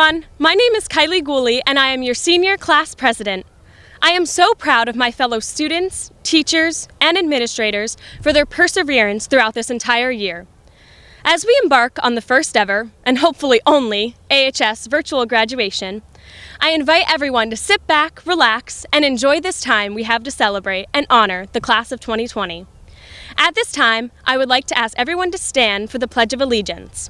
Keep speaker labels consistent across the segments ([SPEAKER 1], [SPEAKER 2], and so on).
[SPEAKER 1] everyone. My name is Kylie Gooley, and I am your senior class president. I am so proud of my fellow students, teachers, and administrators for their perseverance throughout this entire year. As we embark on the first ever, and hopefully only, AHS virtual graduation, I invite everyone to sit back, relax, and enjoy this time we have to celebrate and honor the class of 2020. At this time, I would like to ask everyone to stand for the Pledge of Allegiance.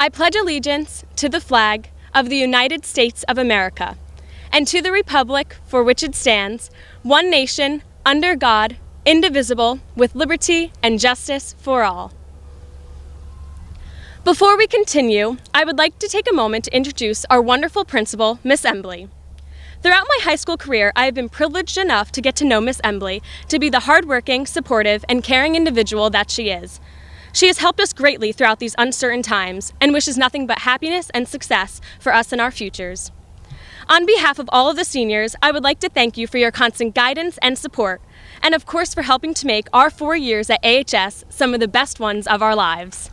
[SPEAKER 1] I pledge allegiance to the flag of the United States of America and to the republic for which it stands, one nation, under God, indivisible, with liberty and justice for all. Before we continue, I would like to take a moment to introduce our wonderful principal, Miss Embley. Throughout my high school career, I have been privileged enough to get to know Miss Embley to be the hardworking, supportive, and caring individual that she is. She has helped us greatly throughout these uncertain times and wishes nothing but happiness and success for us in our futures. On behalf of all of the seniors, I would like to thank you for your constant guidance and support, and of course for helping to make our 4 years at AHS some of the best ones of our lives.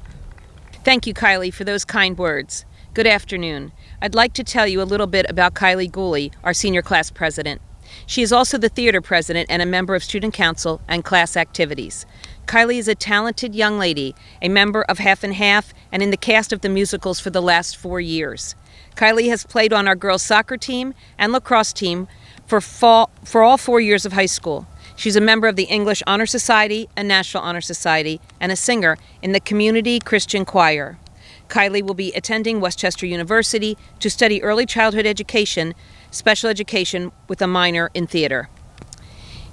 [SPEAKER 2] Thank you, Kylie, for those kind words. Good afternoon. I'd like to tell you a little bit about Kylie Gooley, our senior class president. She is also the theater president and a member of student council and class activities. Kylie is a talented young lady, a member of Half and Half, and in the cast of the musicals for the last 4 years. Kylie has played on our girls' soccer team and lacrosse team for all 4 years of high school. She's a member of the English Honor Society and National Honor Society and a singer in the Community Christian Choir. Kylie will be attending Westchester University to study early childhood education, special education with a minor in theater.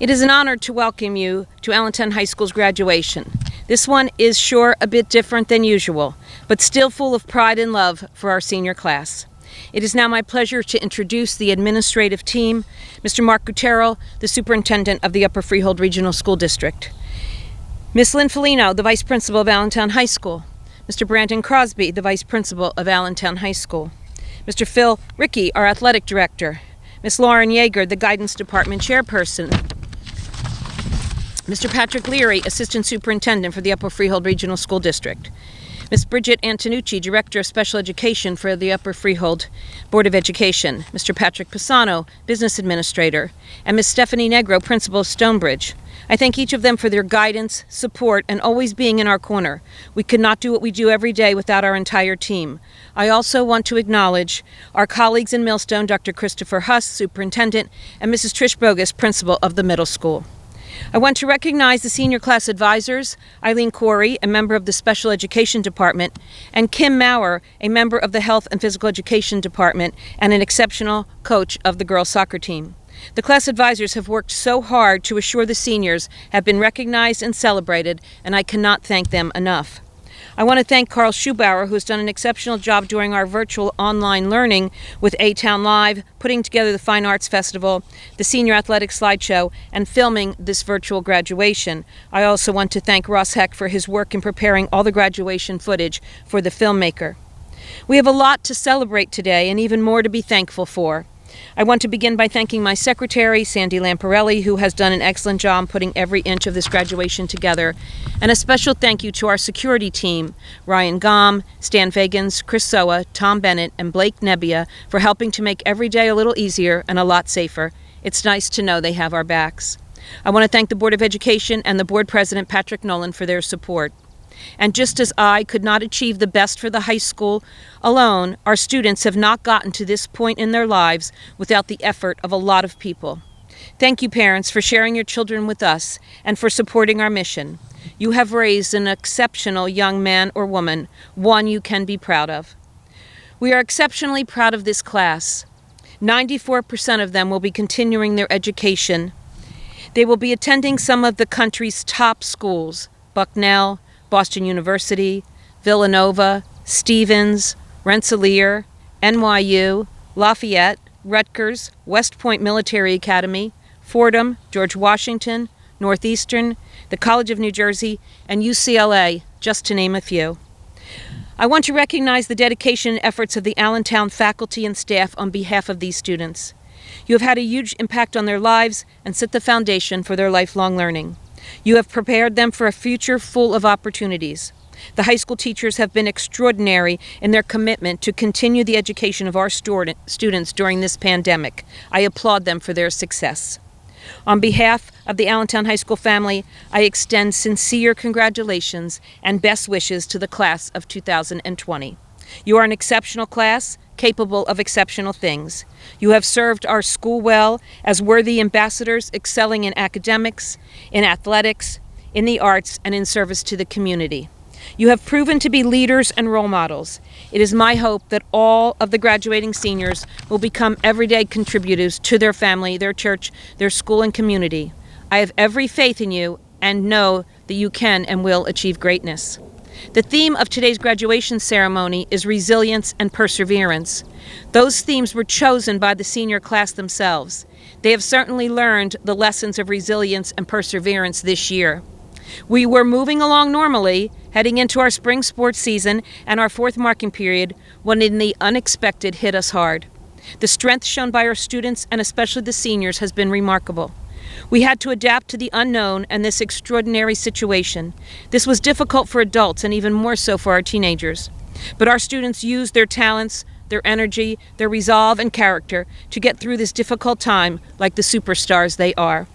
[SPEAKER 2] It is an honor to welcome you to Allentown High School's graduation. This one is sure a bit different than usual, but still full of pride and love for our senior class. It is now my pleasure to introduce the administrative team, Mr. Mark Gutierrez, the superintendent of the Upper Freehold Regional School District, Ms. Lynn Felino, the vice principal of Allentown High School, Mr. Brandon Crosby, the vice principal of Allentown High School, Mr. Phil Rickey, our athletic director, Ms. Lauren Yeager, the guidance department chairperson, Mr. Patrick Leary, Assistant Superintendent for the Upper Freehold Regional School District, Ms. Bridget Antonucci, Director of Special Education for the Upper Freehold Board of Education, Mr. Patrick Pisano, Business Administrator, and Ms. Stephanie Negro, Principal of Stonebridge. I thank each of them for their guidance, support, and always being in our corner. We could not do what we do every day without our entire team. I also want to acknowledge our colleagues in Millstone, Dr. Christopher Huss, Superintendent, and Mrs. Trish Bogus, Principal of the middle school. I want to recognize the senior class advisors, Eileen Corey, a member of the Special Education Department, and Kim Maurer, a member of the Health and Physical Education Department and an exceptional coach of the girls' soccer team. The class advisors have worked so hard to assure the seniors have been recognized and celebrated, and I cannot thank them enough. I want to thank Carl Schubauer, who has done an exceptional job during our virtual online learning with A-Town Live, putting together the Fine Arts Festival, the Senior Athletic Slideshow, and filming this virtual graduation. I also want to thank Ross Heck for his work in preparing all the graduation footage for the filmmaker. We have a lot to celebrate today and even more to be thankful for. I want to begin by thanking my secretary, Sandy Lamparelli, who has done an excellent job putting every inch of this graduation together. And a special thank you to our security team, Ryan Gom, Stan Fagans, Chris Soa, Tom Bennett, and Blake Nebbia, for helping to make every day a little easier and a lot safer. It's nice to know they have our backs. I want to thank the Board of Education and the Board President, Patrick Nolan, for their support. And just as I could not achieve the best for the high school alone, our students have not gotten to this point in their lives without the effort of a lot of people. Thank you, parents, for sharing your children with us and for supporting our mission. You have raised an exceptional young man or woman, one you can be proud of. We are exceptionally proud of this class. 94% of them will be continuing their education. They will be attending some of the country's top schools, Bucknell, Boston University, Villanova, Stevens, Rensselaer, NYU, Lafayette, Rutgers, West Point Military Academy, Fordham, George Washington, Northeastern, the College of New Jersey, and UCLA, just to name a few. I want to recognize the dedication and efforts of the Allentown faculty and staff on behalf of these students. You have had a huge impact on their lives and set the foundation for their lifelong learning. You have prepared them for a future full of opportunities. The high school teachers have been extraordinary in their commitment to continue the education of our students during this pandemic. I applaud them for their success. On behalf of the Allentown High School family, I extend sincere congratulations and best wishes to the class of 2020. You are an exceptional class, capable of exceptional things. You have served our school well as worthy ambassadors, excelling in academics, in athletics, in the arts, and in service to the community. You have proven to be leaders and role models. It is my hope that all of the graduating seniors will become everyday contributors to their family, their church, their school, and community. I have every faith in you and know that you can and will achieve greatness. The theme of today's graduation ceremony is resilience and perseverance. Those themes were chosen by the senior class themselves. They have certainly learned the lessons of resilience and perseverance this year. We were moving along normally, heading into our spring sports season and our fourth marking period, when the unexpected hit us hard. The strength shown by our students, and especially the seniors, has been remarkable. We had to adapt to the unknown and this extraordinary situation. This was difficult for adults and even more so for our teenagers. But our students used their talents, their energy, their resolve, and character to get through this difficult time like the superstars they are.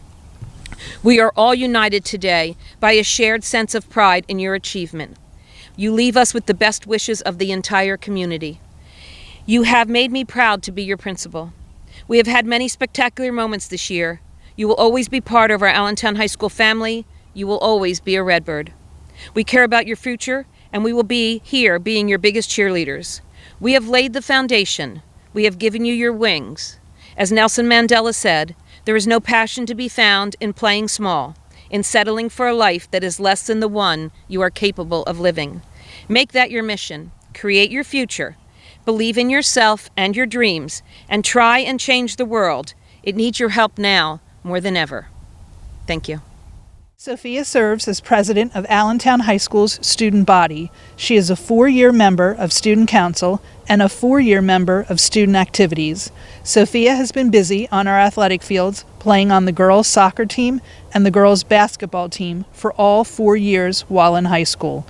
[SPEAKER 2] We are all united today by a shared sense of pride in your achievement. You leave us with the best wishes of the entire community. You have made me proud to be your principal. We have had many spectacular moments this year. You will always be part of our Allentown High School family. You will always be a Redbird. We care about your future, and we will be here being your biggest cheerleaders. We have laid the foundation. We have given you your wings. As Nelson Mandela said, there is no passion to be found in playing small, in settling for a life that is less than the one you are capable of living. Make that your mission. Create your future. Believe in yourself and your dreams, and try and change the world. It needs your help now more than ever. Thank you.
[SPEAKER 3] Sophia serves as president of Allentown High School's student body. She is a 4-year member of Student Council and a 4-year member of Student Activities. Sophia has been busy on our athletic fields, playing on the girls' soccer team and the girls' basketball team for all 4 years while in high school.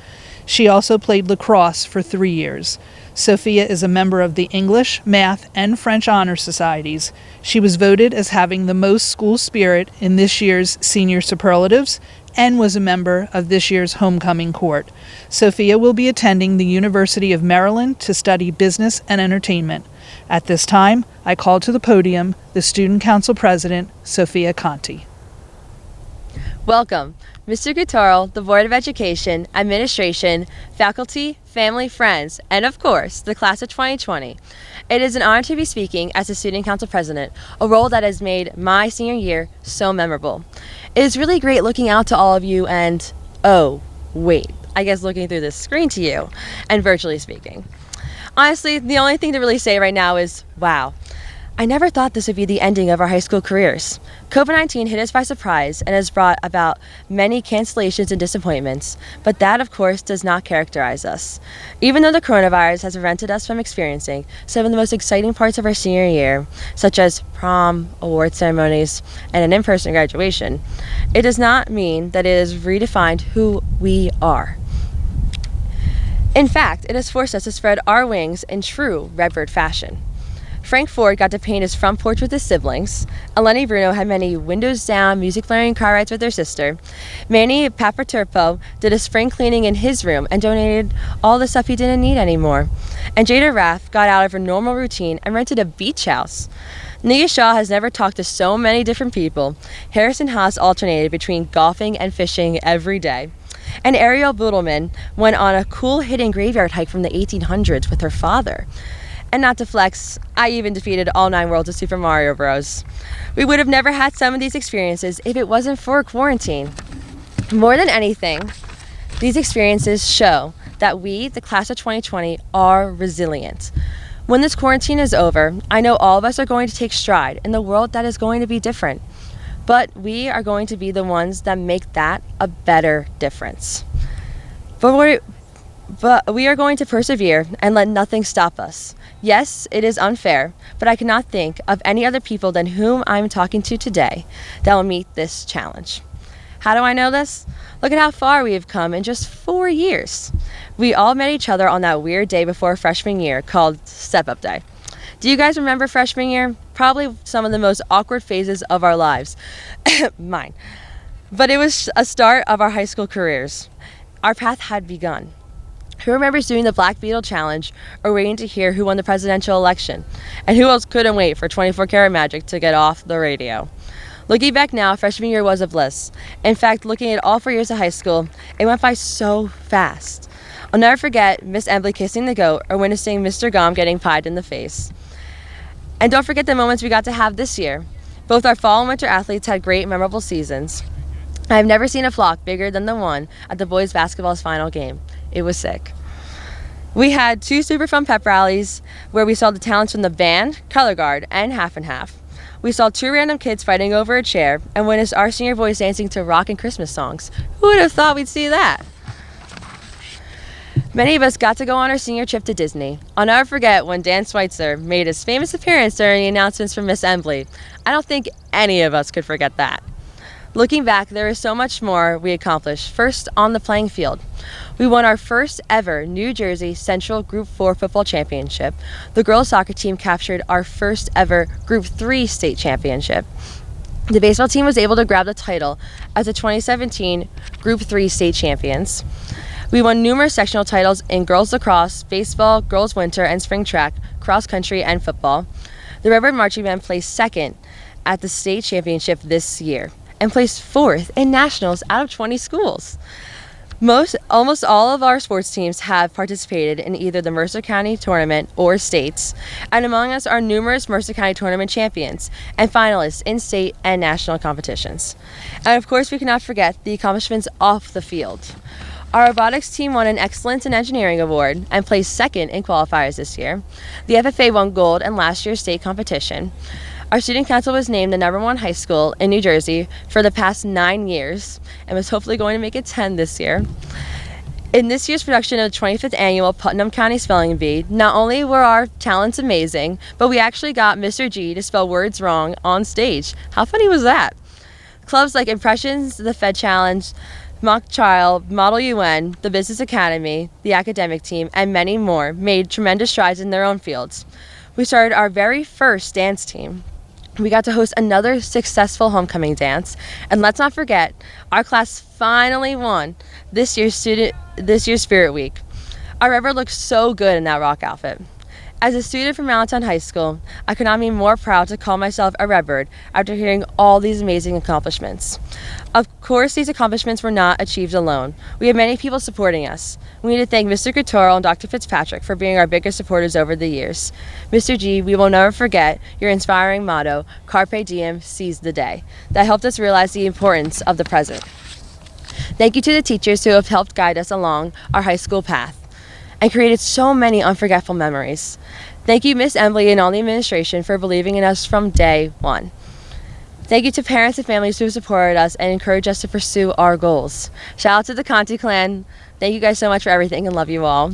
[SPEAKER 3] She also played lacrosse for 3 years. Sophia is a member of the English, Math, and French Honor Societies. She was voted as having the most school spirit in this year's Senior Superlatives and was a member of this year's Homecoming Court. Sophia will be attending the University of Maryland to study business and entertainment. At this time, I call to the podium the Student Council President, Sophia Conti.
[SPEAKER 4] Welcome, Mr. Guttaro, the Board of Education, Administration, faculty, family, friends, and of course, the class of 2020. It is an honor to be speaking as the Student Council President, a role that has made my senior year so memorable. It is really great looking out to all of you and, oh, wait, I guess looking through this screen to you and virtually speaking. Honestly, the only thing to really say right now is, wow. I never thought this would be the ending of our high school careers. COVID-19 hit us by surprise and has brought about many cancellations and disappointments, but that, of course, does not characterize us. Even though the coronavirus has prevented us from experiencing some of the most exciting parts of our senior year, such as prom, award ceremonies, and an in-person graduation, it does not mean that it has redefined who we are. In fact, it has forced us to spread our wings in true Redbird fashion. Frank Ford got to paint his front porch with his siblings. Eleni Bruno had many windows down, music blaring car rides with their sister. Manny Papaturpo did a spring cleaning in his room and donated all the stuff he didn't need anymore. And Jada Rath got out of her normal routine and rented a beach house. Nia Shaw has never talked to so many different people. Harrison Haas alternated between golfing and fishing every day. And Ariel Budelman went on a cool hidden graveyard hike from the 1800s with her father. And not to flex, I even defeated all 9 worlds of Super Mario Bros. We would have never had some of these experiences if it wasn't for quarantine. More than anything, these experiences show that we, the class of 2020, are resilient. When this quarantine is over, I know all of us are going to take stride in the world that is going to be different. But we are going to be the ones that make that a better difference. But we are going to persevere and let nothing stop us. Yes, it is unfair, but I cannot think of any other people than whom I'm talking to today that will meet this challenge. How do I know this? Look at how far we have come in just 4 years. We all met each other on that weird day before freshman year called Step-Up Day. Do you guys remember freshman year? Probably some of the most awkward phases of our lives. Mine. But it was a start of our high school careers. Our path had begun. Who remembers doing the Black Beetle Challenge or waiting to hear who won the presidential election? And who else couldn't wait for 24 Karat Magic to get off the radio? Looking back now, freshman year was a bliss. In fact, looking at all 4 years of high school, it went by so fast. I'll never forget Miss Embley kissing the goat or witnessing Mr. Gom getting pied in the face. And don't forget the moments we got to have this year. Both our fall and winter athletes had great, memorable seasons. I have never seen a flock bigger than the one at the boys' basketball's final game. It was sick. We had 2 super fun pep rallies where we saw the talents from the band, color guard, and half and half. We saw 2 random kids fighting over a chair and witnessed our senior boys dancing to rock and Christmas songs. Who would have thought we'd see that? Many of us got to go on our senior trip to Disney. I'll never forget when Dan Schweitzer made his famous appearance during the announcements from Miss Embley. I don't think any of us could forget that. Looking back, there is so much more we accomplished. First, on the playing field. We won our first ever New Jersey Central Group 4 football championship. The girls soccer team captured our first ever Group 3 state championship. The baseball team was able to grab the title as the 2017 Group 3 state champions. We won numerous sectional titles in girls lacrosse, baseball, girls winter and spring track, cross country, and football. The Redbird Marching Band placed second at the state championship this year and placed 4th in nationals out of 20 schools. Almost all of our sports teams have participated in either the Mercer County tournament or states, and among us are numerous Mercer County tournament champions and finalists in state and national competitions. And of course, we cannot forget the accomplishments off the field. Our robotics team won an Excellence in Engineering award and placed second in qualifiers this year. The FFA won gold in last year's state competition. Our student council was named the #1 high school in New Jersey for the past 9 years and was hopefully going to make it 10 this year. In this year's production of the 25th annual Putnam County Spelling Bee, not only were our talents amazing, but we actually got Mr. G to spell words wrong on stage. How funny was that? Clubs like Impressions, the Fed Challenge, Mock Child, Model UN, the Business Academy, the Academic Team, and many more made tremendous strides in their own fields. We started our very first dance team. We got to host another successful homecoming dance, and let's not forget, our class finally won this year's Spirit Week. Our Redbird looked so good in that rock outfit. As a student from Allentown High School, I could not be more proud to call myself a Redbird after hearing all these amazing accomplishments. Of course, these accomplishments were not achieved alone. We have many people supporting us. We need to thank Mr. Couture and Dr. Fitzpatrick for being our biggest supporters over the years. Mr. G, we will never forget your inspiring motto, Carpe Diem, seize the day, that helped us realize the importance of the present. Thank you to the teachers who have helped guide us along our high school path and created so many unforgettable memories. Thank you, Miss Embley and all the administration for believing in us from day one. Thank you to parents and families who have supported us and encouraged us to pursue our goals. Shout out to the Conti clan. Thank you guys so much for everything and love you all.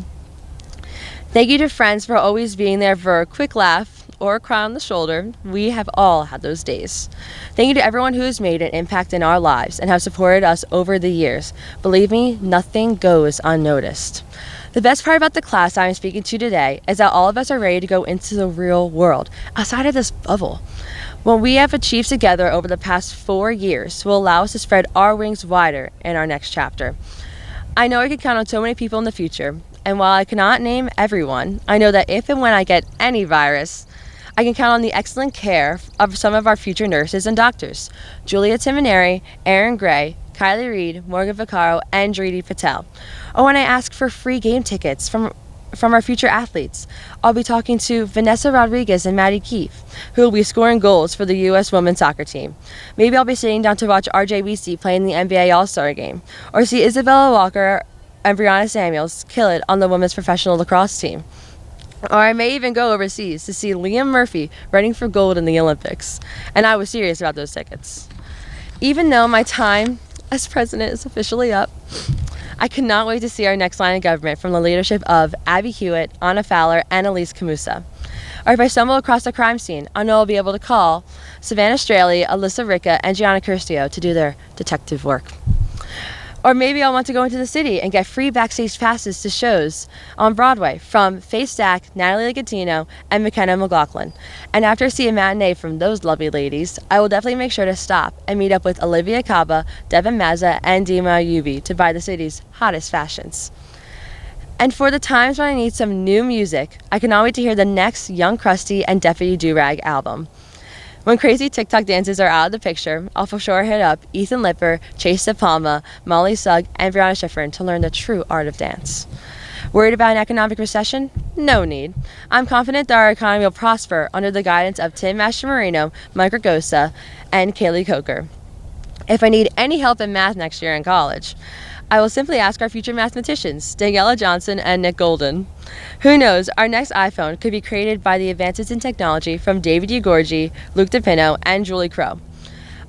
[SPEAKER 4] Thank you to friends for always being there for a quick laugh or a cry on the shoulder. We have all had those days. Thank you to everyone who has made an impact in our lives and have supported us over the years. Believe me, nothing goes unnoticed. The best part about the class I am speaking to today is that all of us are ready to go into the real world, outside of this bubble. What we have achieved together over the past 4 years will allow us to spread our wings wider in our next chapter. I know I can count on so many people in the future, and while I cannot name everyone, I know that if and when I get any virus, I can count on the excellent care of some of our future nurses and doctors, Julia Timoneri, Aaron Gray, Kylie Reed, Morgan Vaccaro, and Dridi Patel. Or when I ask for free game tickets from our future athletes, I'll be talking to Vanessa Rodriguez and Maddie Keefe, who will be scoring goals for the U.S. women's soccer team. Maybe I'll be sitting down to watch RJ Weesey play in the NBA All-Star game, or see Isabella Walker and Brianna Samuels kill it on the women's professional lacrosse team. Or I may even go overseas to see Liam Murphy running for gold in the Olympics. And I was serious about those tickets. Even though my time as president is officially up, I cannot wait to see our next line of government from the leadership of Abby Hewitt, Anna Fowler, and Elise Camusa. Or if I stumble across a crime scene, I know I'll be able to call Savannah Straley, Alyssa Ricca, and Gianna Curcio to do their detective work. Or maybe I'll want to go into the city and get free backstage passes to shows on Broadway from Faye Stack, Natalie Ligatino, and McKenna McLaughlin. And after I see a matinee from those lovely ladies, I will definitely make sure to stop and meet up with Olivia Caba, Devin Mazza, and Dima Ayubi to buy the city's hottest fashions. And for the times when I need some new music, I cannot wait to hear the next Young Krusty and Deputy Durag album. When crazy TikTok dances are out of the picture, I'll for sure hit up Ethan Lipper, Chase DePalma, Molly Sugg, and Brianna Schifrin to learn the true art of dance. Worried about an economic recession? No need. I'm confident that our economy will prosper under the guidance of Tim Mastromarino, Mike Ragosa, and Kaylee Coker. If I need any help in math next year in college, I will simply ask our future mathematicians, Daniela Johnson and Nick Golden. Who knows, our next iPhone could be created by the advances in technology from David Ugorgi, Luke DePino, and Julie Crow.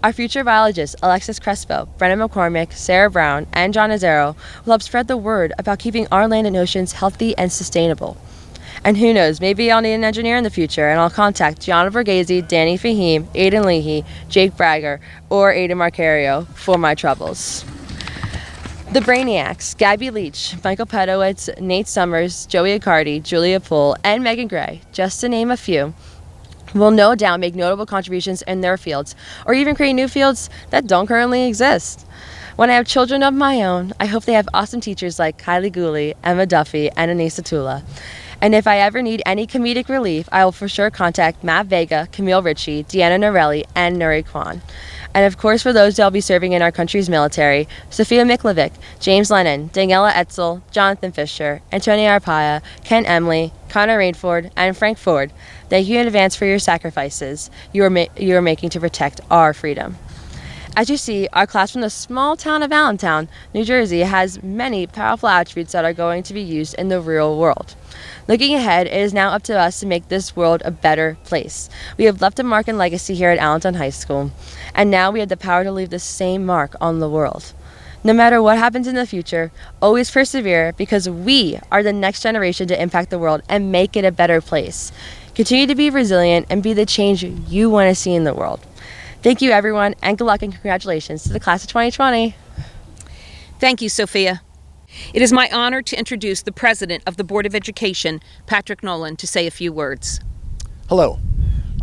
[SPEAKER 4] Our future biologists, Alexis Crespo, Brennan McCormick, Sarah Brown, and John Azaro, will help spread the word about keeping our land and oceans healthy and sustainable. And who knows, maybe I'll need an engineer in the future, and I'll contact Gianna Borghese, Danny Fahim, Aidan Leahy, Jake Bragger, or Aidan Marcario for my troubles. The Brainiacs, Gabby Leach, Michael Pedowitz, Nate Summers, Joey Accardi, Julia Poole, and Megan Gray, just to name a few, will no doubt make notable contributions in their fields, or even create new fields that don't currently exist. When I have children of my own, I hope they have awesome teachers like Kylie Gooley, Emma Duffy, and Anissa Tula. And if I ever need any comedic relief, I will for sure contact Matt Vega, Camille Ritchie, Deanna Norelli, and Nuri Kwan. And of course, for those that will be serving in our country's military, Sophia Miklovic, James Lennon, Daniela Etzel, Jonathan Fisher, Antonia Arpaia, Ken Emily, Connor Rainford, and Frank Ford, thank you in advance for your sacrifices you are making to protect our freedom. As you see, our class from the small town of Allentown, New Jersey, has many powerful attributes that are going to be used in the real world. Looking ahead, it is now up to us to make this world a better place. We have left a mark and legacy here at Allentown High School, and now we have the power to leave the same mark on the world. No matter what happens in the future, always persevere, because we are the next generation to impact the world and make it a better place. Continue to be resilient and be the change you want to see in the world. Thank you, everyone, and good luck and congratulations to the class of 2020.
[SPEAKER 2] Thank you, Sophia. It is my honor to introduce the President of the Board of Education, Patrick Nolan, to say a few words.
[SPEAKER 5] Hello.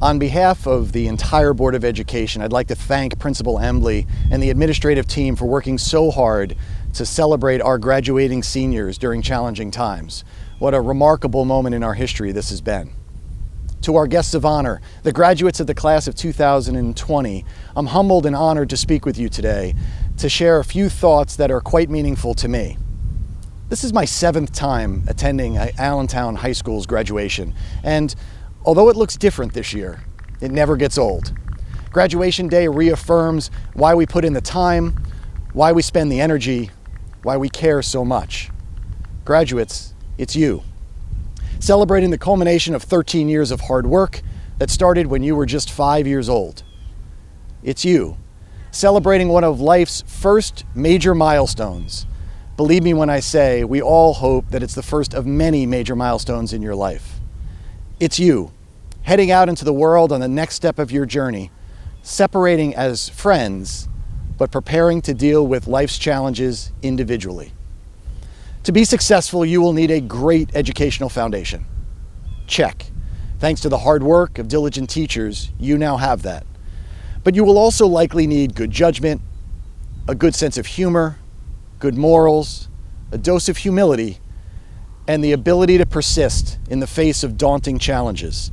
[SPEAKER 5] On behalf of the entire Board of Education, I'd like to thank Principal Embley and the administrative team for working so hard to celebrate our graduating seniors during challenging times. What a remarkable moment in our history this has been. To our guests of honor, the graduates of the class of 2020, I'm humbled and honored to speak with you today to share a few thoughts that are quite meaningful to me. This is my 7th time attending Allentown High School's graduation, and although it looks different this year, it never gets old. Graduation day reaffirms why we put in the time, why we spend the energy, why we care so much. Graduates, it's you. Celebrating the culmination of 13 years of hard work that started when you were just 5 years old. It's you, celebrating one of life's first major milestones. Believe me when I say we all hope that it's the first of many major milestones in your life. It's you, heading out into the world on the next step of your journey, separating as friends, but preparing to deal with life's challenges individually. To be successful, you will need a great educational foundation. Check. Thanks to the hard work of diligent teachers, you now have that. But you will also likely need good judgment, a good sense of humor, good morals, a dose of humility, and the ability to persist in the face of daunting challenges.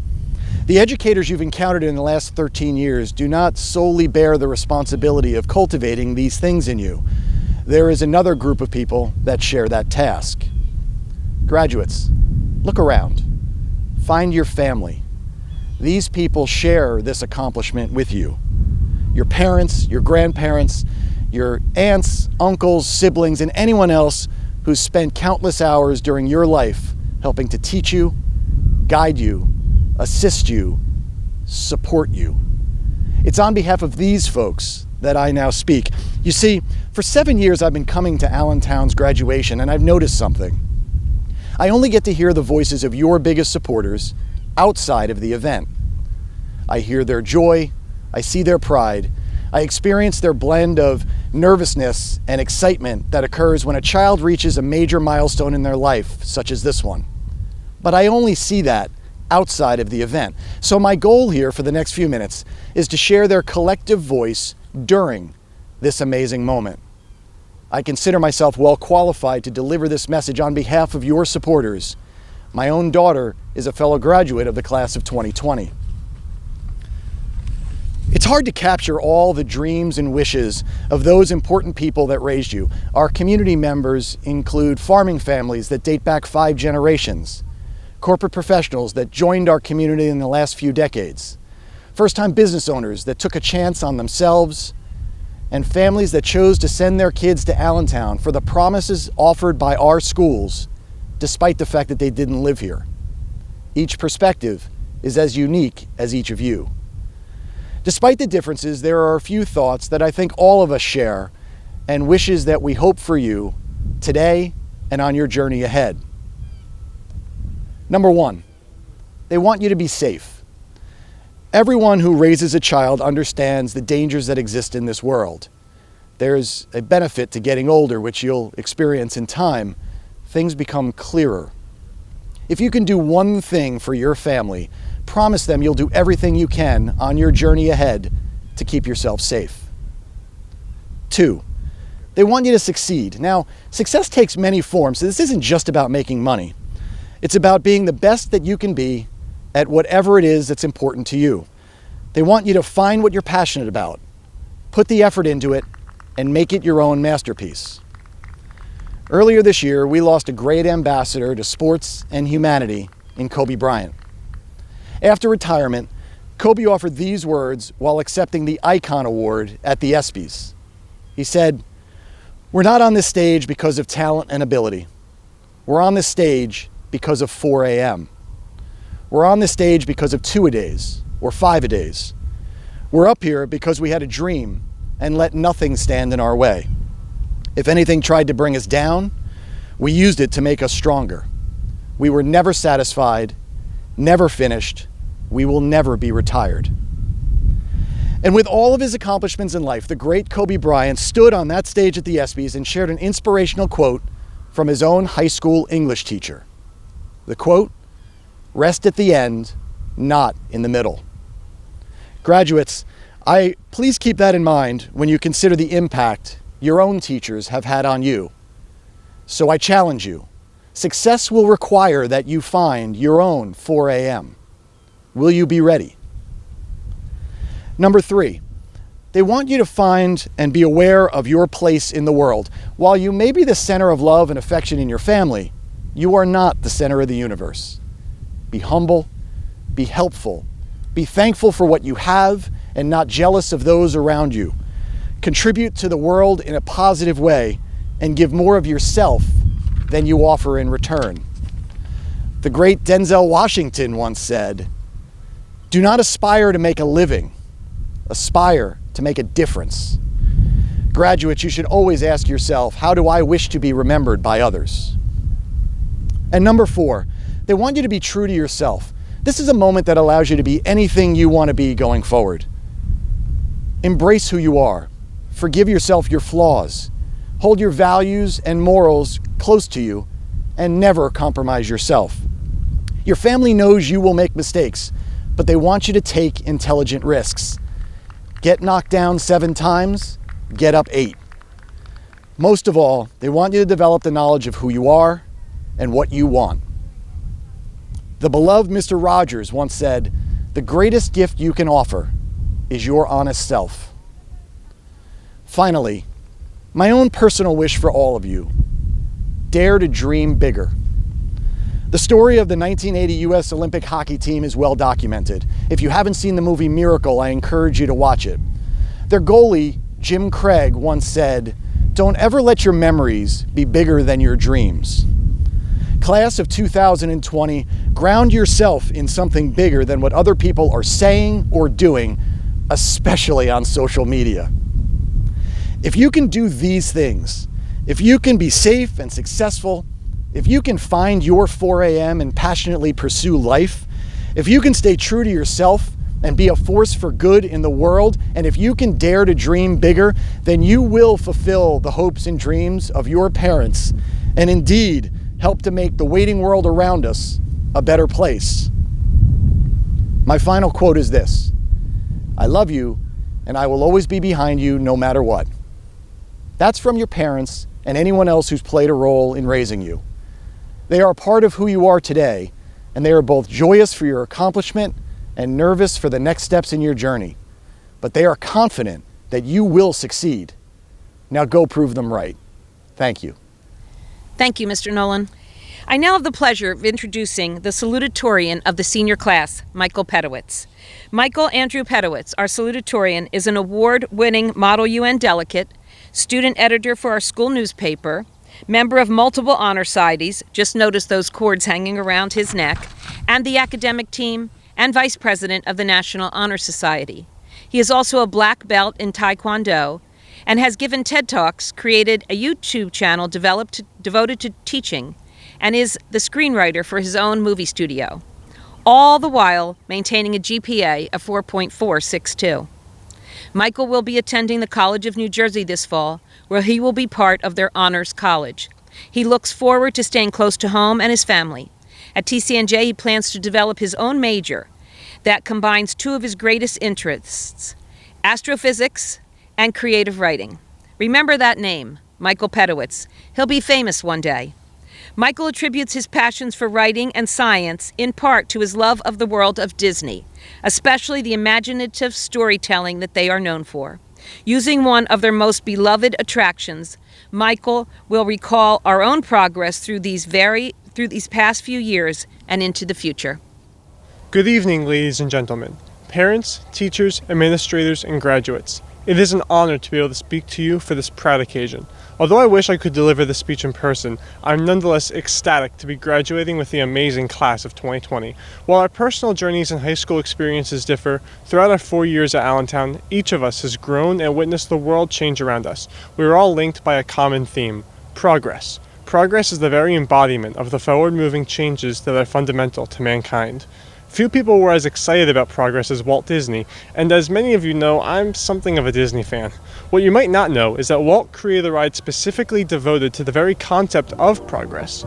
[SPEAKER 5] The educators you've encountered in the last 13 years do not solely bear the responsibility of cultivating these things in you. There is another group of people that share that task. Graduates, look around. Find your family. These people share this accomplishment with you. Your parents, your grandparents, your aunts, uncles, siblings, and anyone else who's spent countless hours during your life helping to teach you, guide you, assist you, support you. It's on behalf of these folks that I now speak. You see, for 7 years I've been coming to Allentown's graduation, and I've noticed something. I only get to hear the voices of your biggest supporters, outside of the event. I hear their joy, I see their pride, I experience their blend of nervousness and excitement that occurs when a child reaches a major milestone in their life, such as this one. But I only see that outside of the event. So my goal here for the next few minutes is to share their collective voice during this amazing moment. I consider myself well qualified to deliver this message on behalf of your supporters. My own daughter is a fellow graduate of the class of 2020. It's hard to capture all the dreams and wishes of those important people that raised you. Our community members include farming families that date back 5 generations, corporate professionals that joined our community in the last few decades, first-time business owners that took a chance on themselves, and families that chose to send their kids to Allentown for the promises offered by our schools, despite the fact that they didn't live here. Each perspective is as unique as each of you. Despite the differences, there are a few thoughts that I think all of us share and wishes that we hope for you today and on your journey ahead. Number 1, they want you to be safe. Everyone who raises a child understands the dangers that exist in this world. There's a benefit to getting older, which you'll experience in time. Things become clearer. If you can do one thing for your family, promise them you'll do everything you can on your journey ahead to keep yourself safe. 2, they want you to succeed. Now, success takes many forms, so this isn't just about making money. It's about being the best that you can be at whatever it is that's important to you. They want you to find what you're passionate about, put the effort into it, and make it your own masterpiece. Earlier this year, we lost a great ambassador to sports and humanity in Kobe Bryant. After retirement, Kobe offered these words while accepting the Icon Award at the ESPYs. He said, "We're not on this stage because of talent and ability. We're on this stage because of 4 a.m. We're on this stage because of 2-a-days or 5-a-days. We're up here because we had a dream and let nothing stand in our way. If anything tried to bring us down, we used it to make us stronger. We were never satisfied, never finished. We will never be retired." And with all of his accomplishments in life, the great Kobe Bryant stood on that stage at the ESPYs and shared an inspirational quote from his own high school English teacher. The quote, "Rest at the end, not in the middle." Graduates, please keep that in mind when you consider the impact your own teachers have had on you. So I challenge you. Success will require that you find your own 4 a.m. Will you be ready? Number 3, they want you to find and be aware of your place in the world. While you may be the center of love and affection in your family, you are not the center of the universe. Be humble, be helpful, be thankful for what you have and not jealous of those around you. Contribute to the world in a positive way and give more of yourself than you offer in return. The great Denzel Washington once said, "Do not aspire to make a living, aspire to make a difference." Graduates, you should always ask yourself, how do I wish to be remembered by others? And number 4, they want you to be true to yourself. This is a moment that allows you to be anything you want to be going forward. Embrace who you are. Forgive yourself your flaws. Hold your values and morals close to you and never compromise yourself. Your family knows you will make mistakes, but they want you to take intelligent risks. Get knocked down 7 times, get up 8. Most of all, they want you to develop the knowledge of who you are and what you want. The beloved Mr. Rogers once said, "The greatest gift you can offer is your honest self." Finally, my own personal wish for all of you, dare to dream bigger. The story of the 1980 U.S. Olympic hockey team is well documented. If you haven't seen the movie Miracle, I encourage you to watch it. Their goalie, Jim Craig, once said, "Don't ever let your memories be bigger than your dreams." Class of 2020, ground yourself in something bigger than what other people are saying or doing, especially on social media. If you can do these things, if you can be safe and successful, if you can find your 4 a.m. and passionately pursue life, If you can stay true to yourself and be a force for good in the world, and if you can dare to dream bigger, then you will fulfill the hopes and dreams of your parents, and indeed help to make the waiting world around us a better place. My final quote is this: I love you, and I will always be behind you no matter what. That's from your parents and anyone else who's played a role in raising you. They are a part of who you are today, and they are both joyous for your accomplishment and nervous for the next steps in your journey. But they are confident that you will succeed. Now go prove them right. Thank you.
[SPEAKER 2] Thank you, Mr. Nolan. I now have the pleasure of introducing the salutatorian of the senior class, Michael Pedowitz. Michael Andrew Pedowitz, our salutatorian, is an award-winning Model UN delegate, student editor for our school newspaper, member of multiple honor societies, just notice those cords hanging around his neck, and the academic team, and vice president of the National Honor Society. He is also a black belt in Taekwondo and has given TED Talks, created a YouTube channel devoted to teaching, and is the screenwriter for his own movie studio, all the while maintaining a GPA of 4.462. Michael will be attending the College of New Jersey this fall, where he will be part of their Honors College. He looks forward to staying close to home and his family. At TCNJ, he plans to develop his own major that combines two of his greatest interests, astrophysics and creative writing. Remember that name, Michael Pedowitz. He'll be famous one day. Michael attributes his passions for writing and science in part to his love of the world of Disney, especially the imaginative storytelling that they are known for. Using one of their most beloved attractions, Michael will recall our own progress through these past few years and into the future.
[SPEAKER 6] Good evening, ladies and gentlemen, parents, teachers, administrators, and graduates. It is an honor to be able to speak to you for this proud occasion. Although I wish I could deliver this speech in person, I'm nonetheless ecstatic to be graduating with the amazing class of 2020. While our personal journeys and high school experiences differ, throughout our 4 years at Allentown, each of us has grown and witnessed the world change around us. We are all linked by a common theme: progress. Progress is the very embodiment of the forward-moving changes that are fundamental to mankind. Few people were as excited about progress as Walt Disney, and as many of you know, I'm something of a Disney fan. What you might not know is that Walt created a ride specifically devoted to the very concept of progress.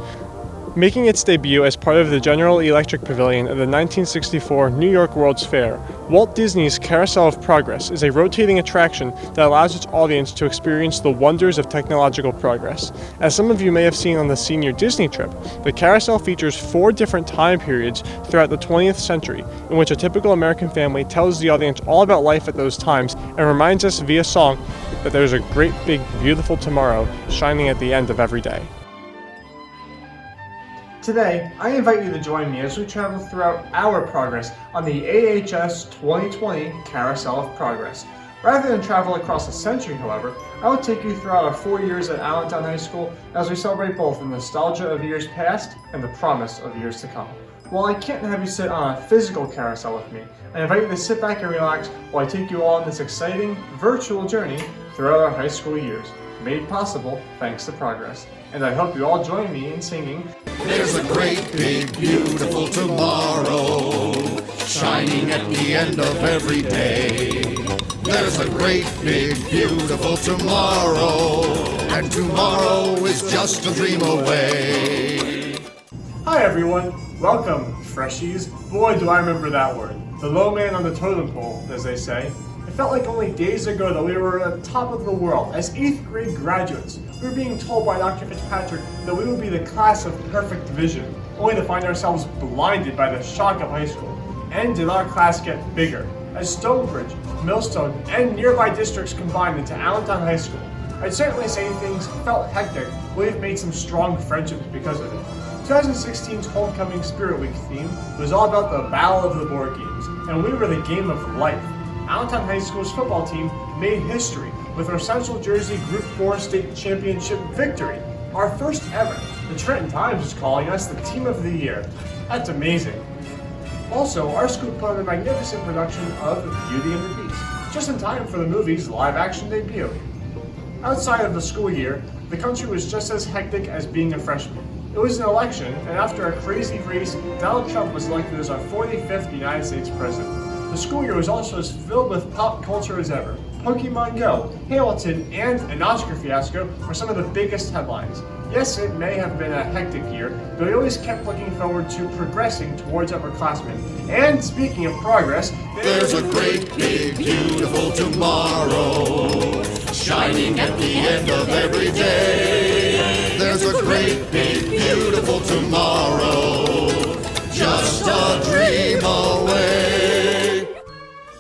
[SPEAKER 6] Making its debut as part of the General Electric Pavilion at the 1964 New York World's Fair, Walt Disney's Carousel of Progress is a rotating attraction that allows its audience to experience the wonders of technological progress. As some of you may have seen on the senior Disney trip, the carousel features 4 different time periods throughout the 20th century, in which a typical American family tells the audience all about life at those times and reminds us via song that there's a great big beautiful tomorrow shining at the end of every day. Today, I invite you to join me as we travel throughout our progress on the AHS 2020 Carousel of Progress. Rather than travel across a century, however, I will take you throughout our 4 years at Allentown High School as we celebrate both the nostalgia of years past and the promise of years to come. While I can't have you sit on a physical carousel with me, I invite you to sit back and relax while I take you all on this exciting virtual journey throughout our high school years, made possible thanks to progress. And I hope you all join me in singing,
[SPEAKER 7] "There's a great, big, beautiful tomorrow, shining at the end of every day. There's a great, big, beautiful tomorrow, and tomorrow is just a dream away."
[SPEAKER 6] Hi everyone, welcome, freshies. Boy, do I remember that word. The low man on the totem pole, as they say. It felt like only days ago that we were at the top of the world. As 8th grade graduates, we were being told by Dr. Fitzpatrick that we would be the class of perfect vision, only to find ourselves blinded by the shock of high school. And did our class get bigger, as Stonebridge, Millstone, and nearby districts combined into Allentown High School. I'd certainly say things felt hectic, but we've made some strong friendships because of it. 2016's Homecoming Spirit Week theme was all about the Battle of the Board Games, and we were the game of life. Allentown High School's football team made history with our Central Jersey Group 4 state championship victory, our first ever. The Trenton Times is calling us the team of the year. That's amazing. Also, our school put on a magnificent production of Beauty and the Beast, just in time for the movie's live-action debut. Outside of the school year, the country was just as hectic as being a freshman. It was an election, and after a crazy race, Donald Trump was elected as our 45th United States president. The school year was also as filled with pop culture as ever. Pokemon Go, Hamilton, and an Oscar fiasco were some of the biggest headlines. Yes, it may have been a hectic year, but we always kept looking forward to progressing towards upperclassmen. And speaking of progress,
[SPEAKER 7] There's a great, big, beautiful tomorrow, shining at the end of every day. There's a great, big, beautiful tomorrow, just a dream away.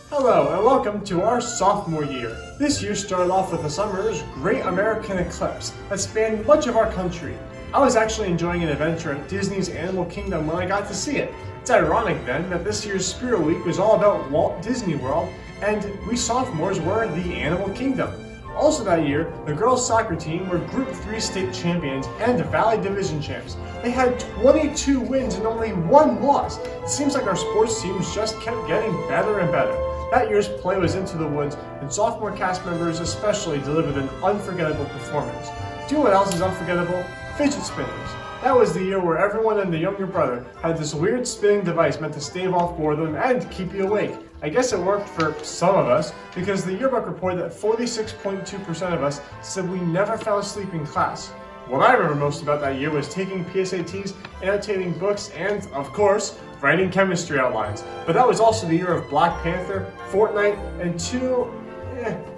[SPEAKER 6] Hello and welcome to our sophomore year. This year started off with the summer's Great American Eclipse that spanned much of our country. I was actually enjoying an adventure at Disney's Animal Kingdom when I got to see it. It's ironic then that this year's Spirit Week was all about Walt Disney World and we sophomores were the Animal Kingdom. Also that year, the girls' soccer team were Group 3 state champions and Valley Division champs. They had 22 wins and only 1 loss. It seems like our sports teams just kept getting better and better. That year's play was Into the Woods, and sophomore cast members especially delivered an unforgettable performance. Do you know what else is unforgettable? Fidget spinners. That was the year where everyone and the younger brother had this weird spinning device meant to stave off boredom and keep you awake. I guess it worked for some of us, because the yearbook reported that 46.2% of us said we never fell asleep in class. What I remember most about that year was taking PSATs, annotating books, and, of course, writing chemistry outlines. But that was also the year of Black Panther, Fortnite, and 2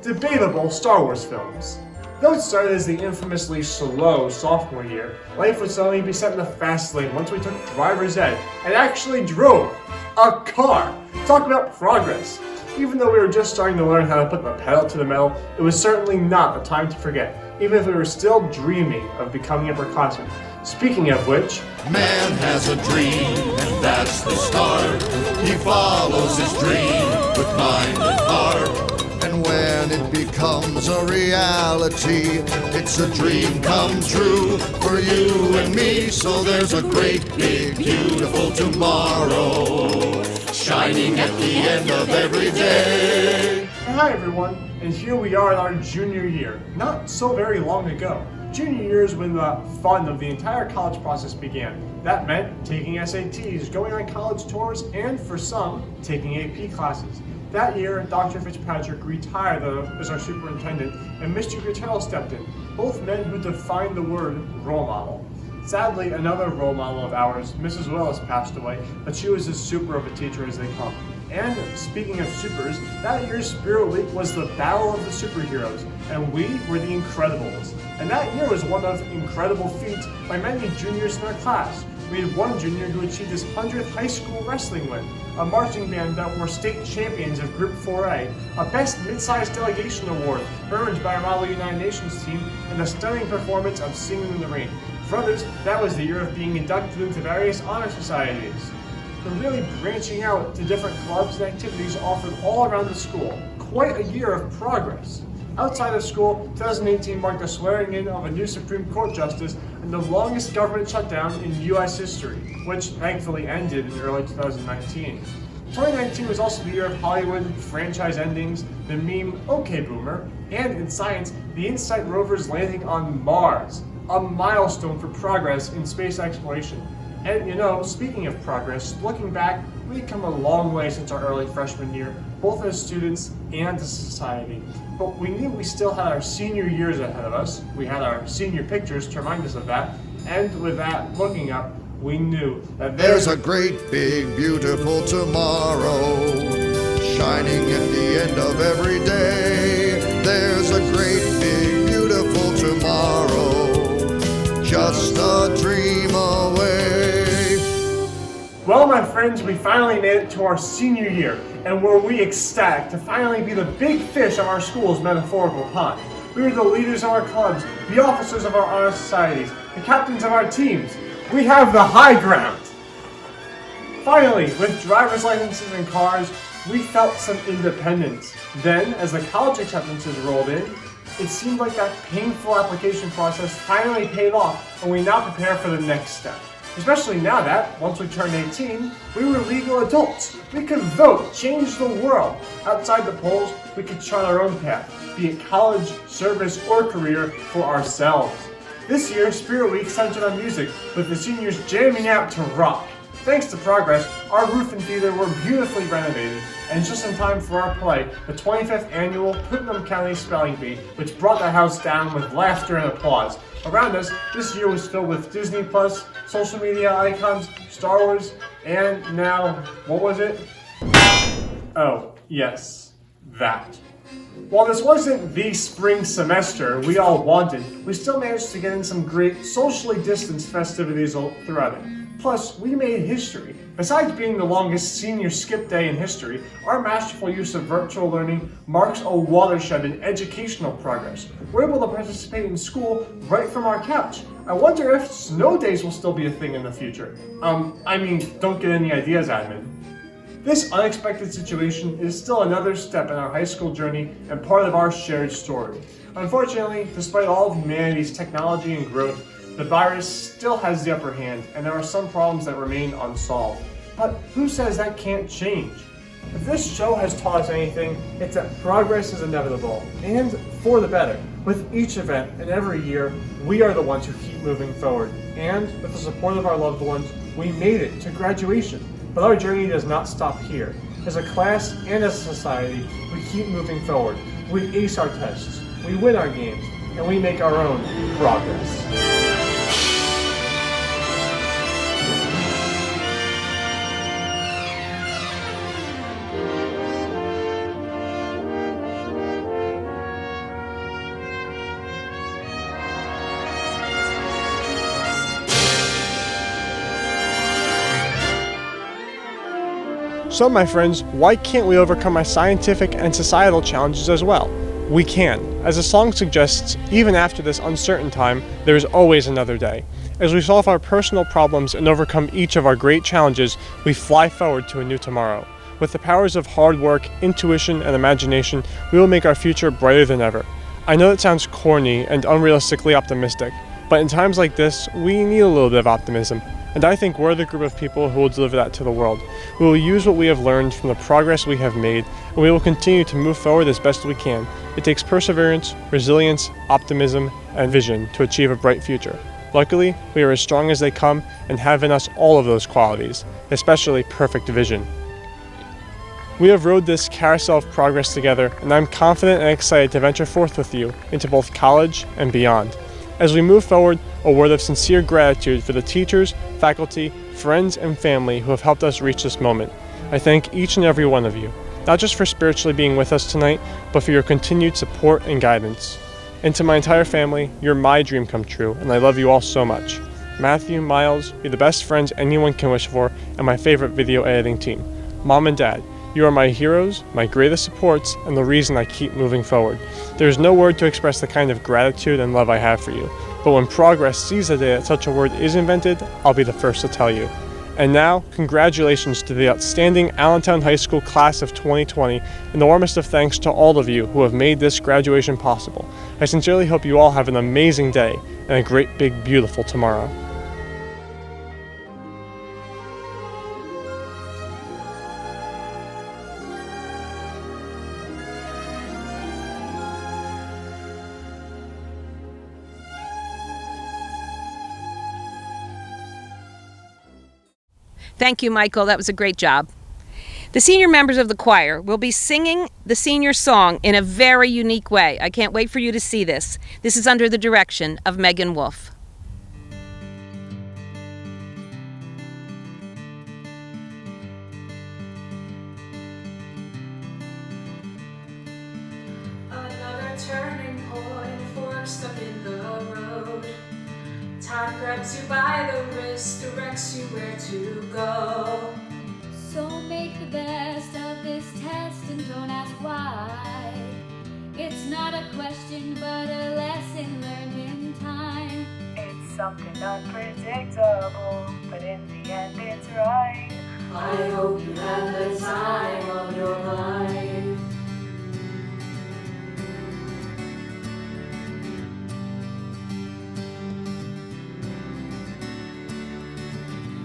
[SPEAKER 6] debatable Star Wars films. Though it started as the infamously slow sophomore year, life would suddenly be set in the fast lane once we took driver's ed and actually drove a car. Talk about progress. Even though we were just starting to learn how to put the pedal to the metal, it was certainly not a time to forget, even if we were still dreaming of becoming upperclassmen. Speaking of which,
[SPEAKER 7] Man has a dream, and that's the start. He follows his dream with mind and heart. And when it becomes a reality, it's a dream come true for you and me. So there's a great, big, beautiful tomorrow, shining at the end of every day.
[SPEAKER 6] hi everyone, and here we are in our junior year, not so very long ago. Junior year is when the fun of the entire college process began. That meant taking SATs, going on college tours, and for some, taking AP classes. That year, Dr. Fitzpatrick retired as our superintendent, and Mr. Gutierrez stepped in, both men who defined the word role model. Sadly, another role model of ours, Mrs. Willis, passed away, but she was as super of a teacher as they come. And speaking of supers, that year's Spirit Week was the Battle of the Superheroes, and we were the Incredibles. And that year was one of incredible feats by many juniors in our class. We had one junior who achieved his 100th high school wrestling win, a marching band that were state champions of Group 4A, a Best Mid-Sized Delegation Award earned by our Model United Nations team, and a stunning performance of Singing in the Rain. For others, that was the year of being inducted into various honor societies. We're really branching out to different clubs and activities offered all around the school. Quite a year of progress. Outside of school, 2018 marked the swearing in of a new Supreme Court justice and the longest government shutdown in U.S. history, which thankfully ended in early 2019. 2019 was also the year of Hollywood franchise endings, the meme OK Boomer, and in science, the InSight rovers landing on Mars, a milestone for progress in space exploration. And you know, speaking of progress, looking back, we've come a long way since our early freshman year, both as students and as society. But we knew we still had our senior years ahead of us. We had our senior pictures to remind us of that. And with that, looking up, we knew that
[SPEAKER 7] There's a great, big, beautiful tomorrow, shining at the end of every day. There's a great, big, beautiful tomorrow, just a dream away.
[SPEAKER 6] Well, my friends, we finally made it to our senior year, and were we ecstatic to finally be the big fish of our school's metaphorical pond. We were the leaders of our clubs, the officers of our honor societies, the captains of our teams. We have the high ground. Finally, with driver's licenses and cars, we felt some independence. Then, as the college acceptances rolled in, it seemed like that painful application process finally paid off, and we now prepare for the next step. Especially now that, once we turned 18, we were legal adults. We could vote, change the world. Outside the polls, we could chart our own path, be it college, service, or career for ourselves. This year, Spirit Week centered on music, with the seniors jamming out to rock. Thanks to Progress, our roof and theater were beautifully renovated, and just in time for our play, the 25th annual Putnam County Spelling Bee, which brought the house down with laughter and applause. Around us, this year was filled with Disney Plus, social media icons, Star Wars, and now, what was it? Oh, yes, that. While this wasn't the spring semester we all wanted, we still managed to get in some great socially distanced festivities throughout it. Plus, we made history. Besides being the longest senior skip day in history, our masterful use of virtual learning marks a watershed in educational progress. We're able to participate in school right from our couch. I wonder if snow days will still be a thing in the future. Don't get any ideas, admin. This unexpected situation is still another step in our high school journey and part of our shared story. Unfortunately, despite all of humanity's technology and growth, the virus still has the upper hand, and there are some problems that remain unsolved. But who says that can't change? If this show has taught us anything, it's that progress is inevitable, and for the better. With each event and every year, we are the ones who keep moving forward, and with the support of our loved ones, we made it to graduation. But our journey does not stop here. As a class and as a society, we keep moving forward. We ace our tests, we win our games, and we make our own progress. So, my friends, why can't we overcome our scientific and societal challenges as well? We can. As the song suggests, even after this uncertain time, there is always another day. As we solve our personal problems and overcome each of our great challenges, we fly forward to a new tomorrow. With the powers of hard work, intuition, and imagination, we will make our future brighter than ever. I know that sounds corny and unrealistically optimistic, but in times like this, we need a little bit of optimism. And I think we're the group of people who will deliver that to the world. We will use what we have learned from the progress we have made, and we will continue to move forward as best we can. It takes perseverance, resilience, optimism, and vision to achieve a bright future. Luckily, we are as strong as they come and have in us all of those qualities, especially perfect vision. We have rode this carousel of progress together, and I'm confident and excited to venture forth with you into both college and beyond. As we move forward, a word of sincere gratitude for the teachers, faculty, friends, and family who have helped us reach this moment. I thank each and every one of you, not just for spiritually being with us tonight, but for your continued support and guidance. And to my entire family, you're my dream come true, and I love you all so much. Matthew, Miles, you're the best friends anyone can wish for, and my favorite video editing team. Mom and Dad, you are my heroes, my greatest supports, and the reason I keep moving forward. There is no word to express the kind of gratitude and love I have for you. But when progress sees the day that such a word is invented, I'll be the first to tell you. And now, congratulations to the outstanding Allentown High School class of 2020, and the warmest of thanks to all of you who have made this graduation possible. I sincerely hope you all have an amazing day and a great, big, beautiful tomorrow.
[SPEAKER 2] Thank you, Michael. That was a great job. The senior members of the choir will be singing the senior song in a very unique way. I can't wait for you to see this. This is under the direction of Megan Wolf.
[SPEAKER 8] Another turning point, fork stuck in the road. Time grabs you by the wrist, directs you where to go.
[SPEAKER 9] So make the best of this test and don't ask why. It's not a question but a lesson learned in time.
[SPEAKER 8] It's something unpredictable, but in the end it's right. I hope you had the time of your life.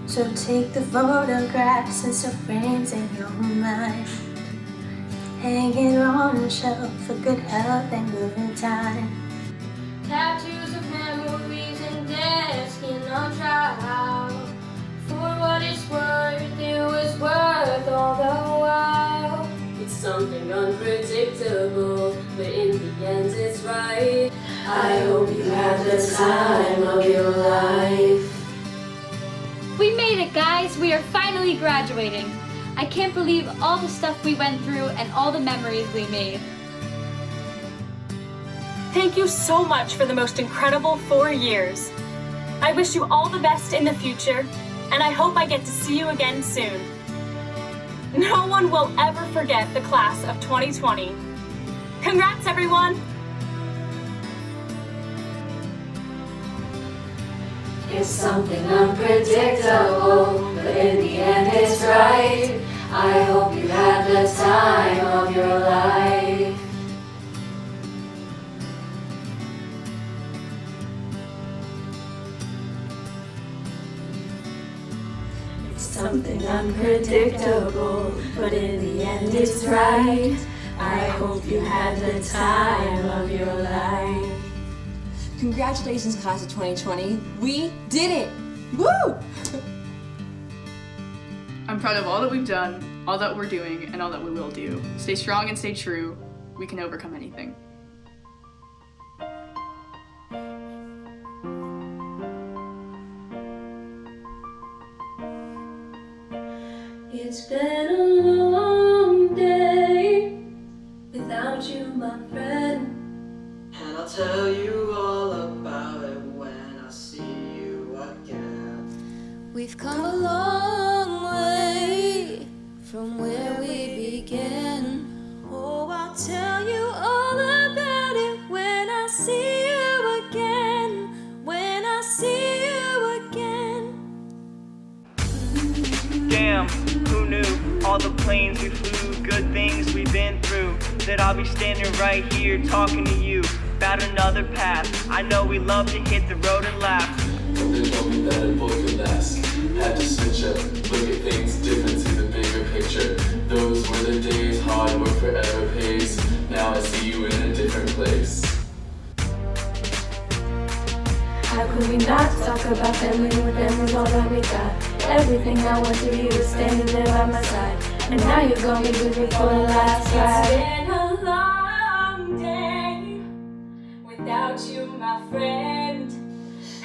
[SPEAKER 8] So take the photographs and some frames in your mind, hanging on a shelf for good health and good time. tattoos of memories and dead skin on trial. For what it's worth, it was worth all the while. It's something unpredictable, but in the end it's right. I hope you had the time of your life.
[SPEAKER 9] We made it, guys! We are finally graduating. I can't believe all the stuff we went through and all the memories we made.
[SPEAKER 1] Thank you so much for the most incredible 4 years. I wish you all the best in the future, and I hope I get to see you again soon. No one will ever forget the class of 2020. Congrats, everyone!
[SPEAKER 8] It's something unpredictable, but in the end it's right. I hope you had the time of your life. It's something unpredictable, but in the end it's right. I hope you had the time of your life.
[SPEAKER 4] Congratulations, class of 2020. We did it! Woo!
[SPEAKER 10] I'm proud of all that we've done, all that we're doing, and all that we will do. Stay strong and stay true. We can overcome anything.
[SPEAKER 8] It's been a long day without you, my friend.
[SPEAKER 11] And I'll tell you all about it when I see you again.
[SPEAKER 8] We've come a long way from where we began. Oh, I'll tell you all about it when I see you again. When I see you again.
[SPEAKER 12] Damn, who knew? All the planes we flew, good things we've been through. That I'll be standing right here talking to you about another path. I know we love to hit the road and laugh.
[SPEAKER 13] But they told me that it both could last. Had to switch up, look at things different, see the bigger picture. Those were the days, hard work forever pays. Now I see you in a different place.
[SPEAKER 8] How could we not talk about family when family's all that we got? Everything I went through, you were standing there by my side. And now you're gonna be with me for the last ride. It's been a long day without you, my friend.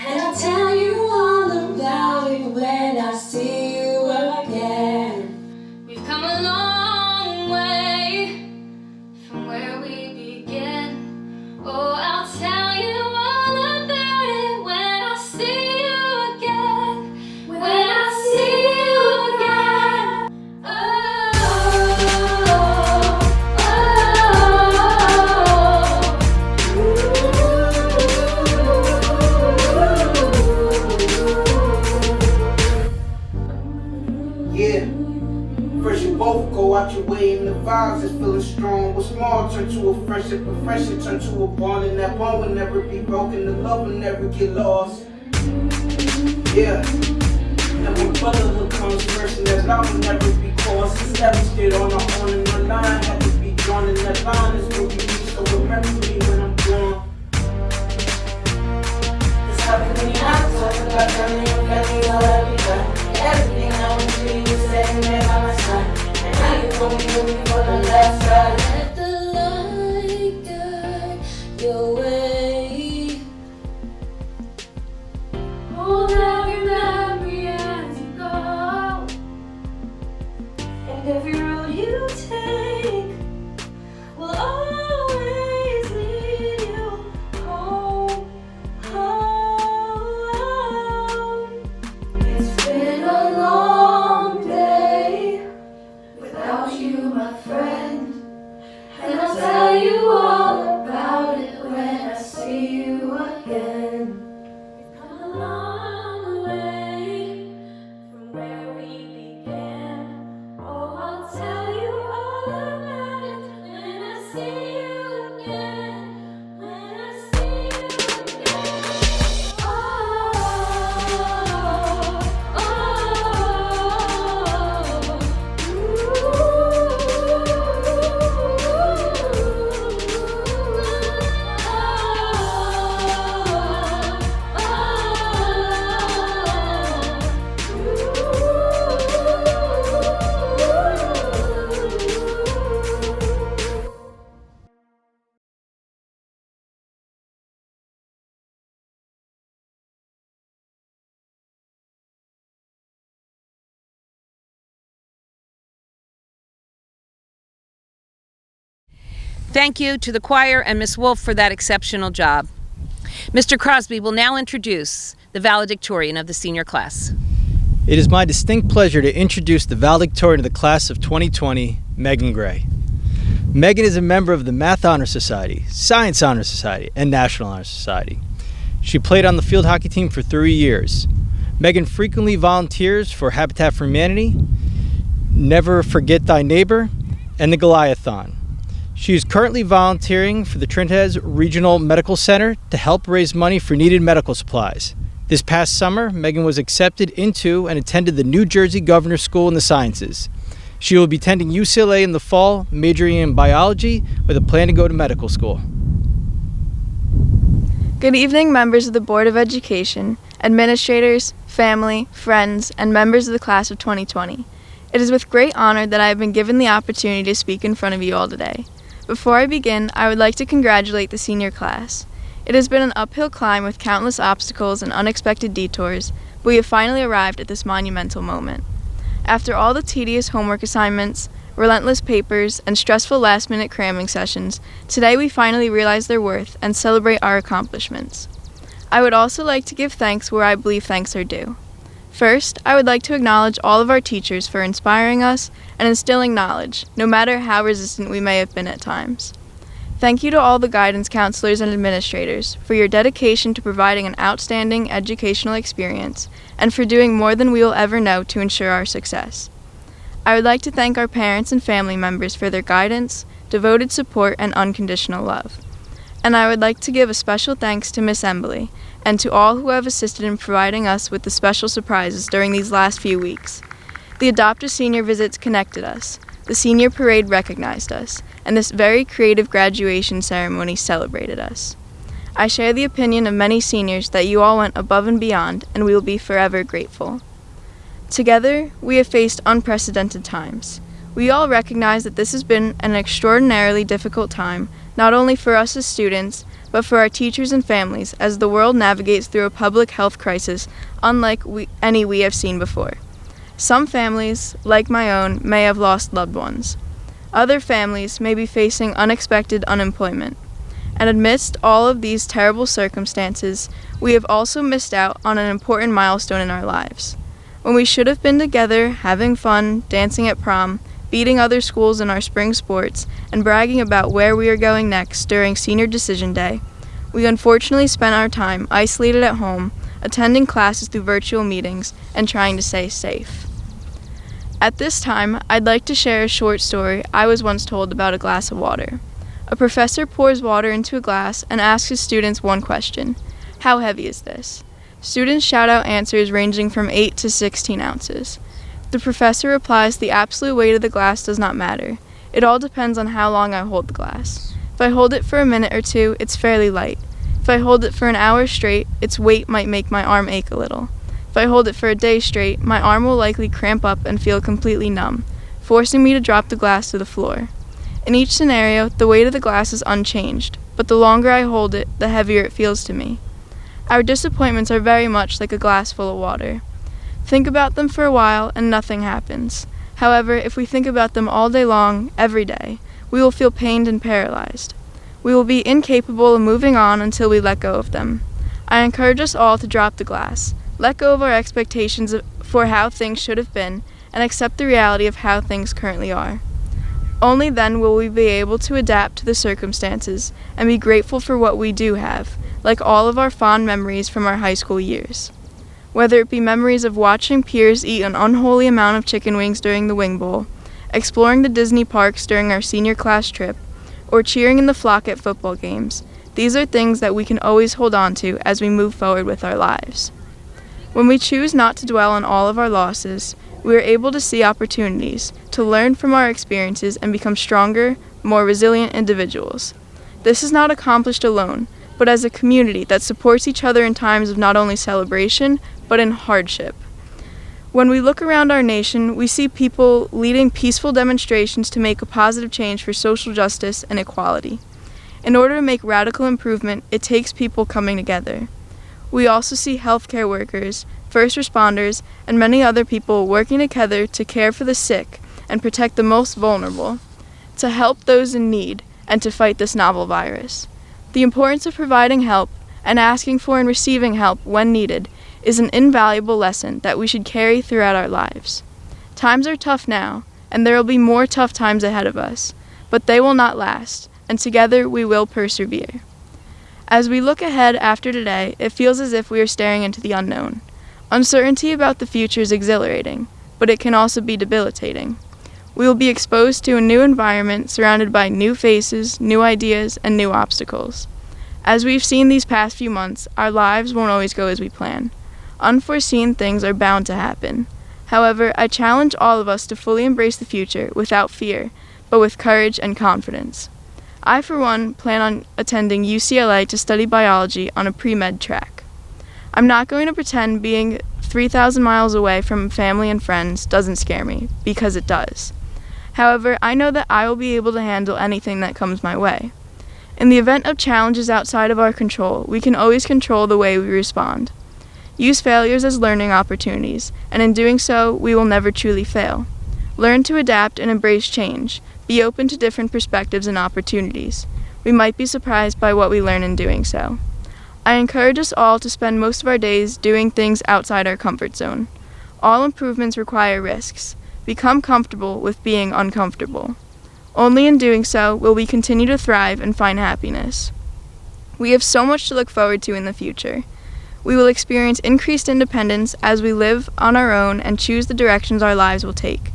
[SPEAKER 8] And I'll tell you all about it when I see you again. We've come a long way from where we began. Oh, I'll tell you all about it when I see you again. When I see you again.
[SPEAKER 11] Yeah. First you both go out your way and the vibes is feeling strong. What's small turn to a friendship, a friendship turn to a bond, and that bond will never be broken, the love will never get lost. Yeah. And when brotherhood comes first, and that love will never be crossed. It's never stayed on our own, and the line had to be drawn, and that line is where we reach. So remember me when I'm gone. It's happening now, talking about family and family, all that we got. Everything I went through, you were standing there by my side. And now you're gonna be with me for the last ride.
[SPEAKER 8] Let the light guide your way. Hold every memory as you go. And every road you take will always lead you home, home. It's been a long day without you, my friend. And I'll tell you all about it when I see you again. We've come a long way from where we began. Oh, I'll tell you all about it when I see you again. When I see you again.
[SPEAKER 2] Thank you to the choir and Miss Wolf for that exceptional job. Mr. Crosby will now introduce the valedictorian of the senior class.
[SPEAKER 14] It is my distinct pleasure to introduce the valedictorian of the class of 2020, Megan Gray. Megan is a member of the Math Honor Society, Science Honor Society, and National Honor Society. She played on the field hockey team for 3 years. Megan frequently volunteers for Habitat for Humanity, Never Forget Thy Neighbor, and the Goliathon. She is currently volunteering for the Trentez Regional Medical Center to help raise money for needed medical supplies. This past summer, Megan was accepted into and attended the New Jersey Governor's School in the Sciences. She will be attending UCLA in the fall, majoring in biology with a plan to go to medical school.
[SPEAKER 15] Good evening, members of the Board of Education, administrators, family, friends, and members of the class of 2020. It is with great honor that I have been given the opportunity to speak in front of you all today. Before I begin, I would like to congratulate the senior class. It has been an uphill climb with countless obstacles and unexpected detours, but we have finally arrived at this monumental moment. After all the tedious homework assignments, relentless papers, and stressful last-minute cramming sessions, today we finally realize their worth and celebrate our accomplishments. I would also like to give thanks where I believe thanks are due. First, I would like to acknowledge all of our teachers for inspiring us and instilling knowledge, no matter how resistant we may have been at times. Thank you to all the guidance counselors and administrators for your dedication to providing an outstanding educational experience and for doing more than we will ever know to ensure our success. I would like to thank our parents and family members for their guidance, devoted support, and unconditional love. And I would like to give a special thanks to Miss Embley and to all who have assisted in providing us with the special surprises during these last few weeks. The Adopt a Senior visits connected us, the senior parade recognized us, and this very creative graduation ceremony celebrated us. I share the opinion of many seniors that you all went above and beyond, and we will be forever grateful. Together, we have faced unprecedented times. We all recognize that this has been an extraordinarily difficult time, not only for us as students, but for our teachers and families as the world navigates through a public health crisis unlike any we have seen before. Some families, like my own, may have lost loved ones. Other families may be facing unexpected unemployment. And amidst all of these terrible circumstances, we have also missed out on an important milestone in our lives. When we should have been together, having fun, dancing at prom, beating other schools in our spring sports, and bragging about where we are going next during senior decision day, we unfortunately spent our time isolated at home, attending classes through virtual meetings, and trying to stay safe. At this time, I'd like to share a short story I was once told about a glass of water. A professor pours water into a glass and asks his students one question: how heavy is this? Students shout out answers ranging from 8 to 16 ounces. The professor replies the absolute weight of the glass does not matter. It all depends on how long I hold the glass. If I hold it for a minute or two, it's fairly light. If I hold it for an hour straight, its weight might make my arm ache a little. If I hold it for a day straight, my arm will likely cramp up and feel completely numb, forcing me to drop the glass to the floor. In each scenario, the weight of the glass is unchanged, but the longer I hold it, the heavier it feels to me. Our disappointments are very much like a glass full of water. Think about them for a while and nothing happens. However, if we think about them all day long, every day, we will feel pained and paralyzed. We will be incapable of moving on until we let go of them. I encourage us all to drop the glass, let go of our expectations for how things should have been, and accept the reality of how things currently are. Only then will we be able to adapt to the circumstances and be grateful for what we do have, like all of our fond memories from our high school years. Whether it be memories of watching peers eat an unholy amount of chicken wings during the Wing Bowl, exploring the Disney parks during our senior class trip, or cheering in the flock at football games, these are things that we can always hold on to as we move forward with our lives. When we choose not to dwell on all of our losses, we are able to see opportunities, to learn from our experiences and become stronger, more resilient individuals. This is not accomplished alone, but as a community that supports each other in times of not only celebration, but in hardship. When we look around our nation, we see people leading peaceful demonstrations to make a positive change for social justice and equality. In order to make radical improvement, it takes people coming together. We also see healthcare workers, first responders, and many other people working together to care for the sick and protect the most vulnerable, to help those in need, and to fight this novel virus. The importance of providing help and asking for and receiving help when needed is an invaluable lesson that we should carry throughout our lives. Times are tough now, and there will be more tough times ahead of us, but they will not last, and together we will persevere. As we look ahead after today, it feels as if we are staring into the unknown. Uncertainty about the future is exhilarating, but it can also be debilitating. We will be exposed to a new environment surrounded by new faces, new ideas, and new obstacles. As we've seen these past few months, our lives won't always go as we plan. Unforeseen things are bound to happen. However, I challenge all of us to fully embrace the future without fear, but with courage and confidence. I, for one, plan on attending UCLA to study biology on a pre-med track. I'm not going to pretend being 3,000 miles away from family and friends doesn't scare me, because it does. However, I know that I will be able to handle anything that comes my way. In the event of challenges outside of our control, we can always control the way we respond. Use failures as learning opportunities, and in doing so, we will never truly fail. Learn to adapt and embrace change. Be open to different perspectives and opportunities. We might be surprised by what we learn in doing so. I encourage us all to spend most of our days doing things outside our comfort zone. All improvements require risks. Become comfortable with being uncomfortable. Only in doing so will we continue to thrive and find happiness. We have so much to look forward to in the future. We will experience increased independence as we live on our own and choose the directions our lives will take.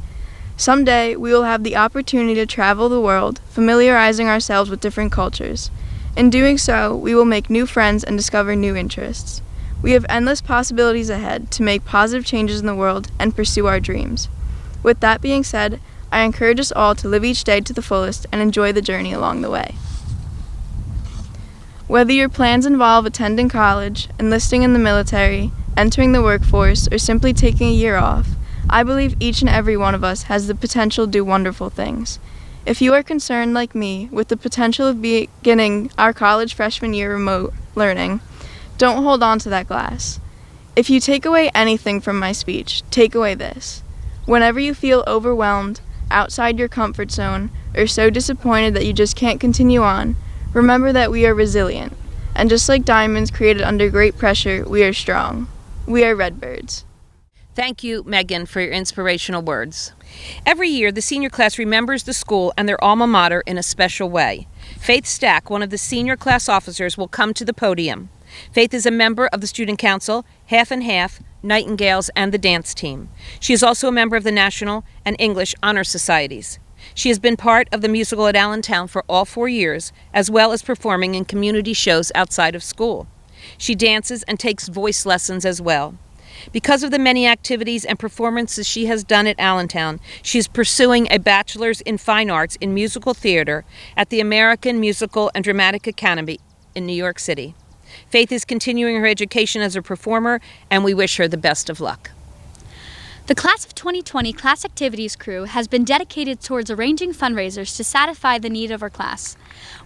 [SPEAKER 15] Someday, we will have the opportunity to travel the world, familiarizing ourselves with different cultures. In doing so, we will make new friends and discover new interests. We have endless possibilities ahead to make positive changes in the world and pursue our dreams. With that being said, I encourage us all to live each day to the fullest and enjoy the journey along the way. Whether your plans involve attending college, enlisting in the military, entering the workforce, or simply taking a year off, I believe each and every one of us has the potential to do wonderful things. If you are concerned, like me, with the potential of beginning our college freshman year remote learning, don't hold on to that glass. If you take away anything from my speech, take away this. Whenever you feel overwhelmed, outside your comfort zone, or so disappointed that you just can't continue on, remember that we are resilient. And just like diamonds created under great pressure, we are strong. We are redbirds.
[SPEAKER 2] Thank you, Megan, for your inspirational words. Every year, the senior class remembers the school and their alma mater in a special way. Faith Stack, one of the senior class officers, will come to the podium. Faith is a member of the Student Council, Half and Half, Nightingales, and the dance team. She is also a member of the National and English Honor Societies. She has been part of the musical at Allentown for all 4 years, as well as performing in community shows outside of school. She dances and takes voice lessons as well. Because of the many activities and performances she has done at Allentown, she is pursuing a Bachelor's in Fine Arts in Musical Theater at the American Musical and Dramatic Academy in New York City. Faith is continuing her education as a performer, and we wish her the best of luck.
[SPEAKER 9] The Class of 2020 Class Activities crew has been dedicated towards arranging fundraisers to satisfy the need of our class.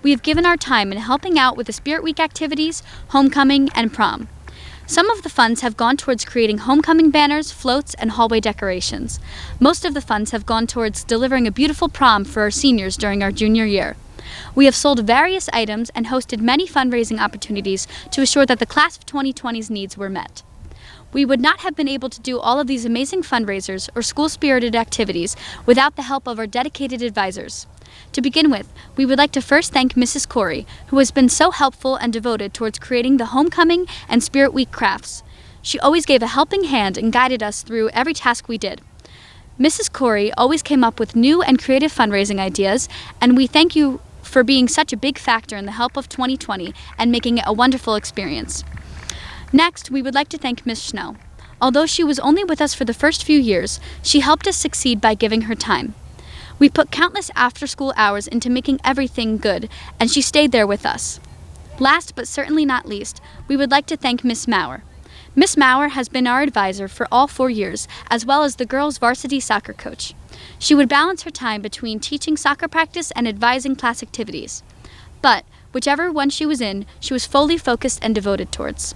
[SPEAKER 9] We have given our time in helping out with the Spirit Week activities, homecoming, and prom. Some of the funds have gone towards creating homecoming banners, floats, and hallway decorations. Most of the funds have gone towards delivering a beautiful prom for our seniors during our junior year. We have sold various items and hosted many fundraising opportunities to assure that the Class of 2020's needs were met. We would not have been able to do all of these amazing fundraisers or school-spirited activities without the help of our dedicated advisors. To begin with, we would like to first thank Mrs. Corey, who has been so helpful and devoted towards creating the Homecoming and Spirit Week crafts. She always gave a helping hand and guided us through every task we did. Mrs. Corey always came up with new and creative fundraising ideas, and we thank you for being such a big factor in the help of 2020 and making it a wonderful experience. Next, we would like to thank Ms. Schnell. Although she was only with us for the first few years, she helped us succeed by giving her time. We put countless after-school hours into making everything good, and she stayed there with us. Last but certainly not least, we would like to thank Miss Maurer. Miss Maurer has been our advisor for all 4 years, as well as the girls' varsity soccer coach. She would balance her time between teaching soccer practice and advising class activities. But, whichever one she was in, she was fully focused and devoted towards.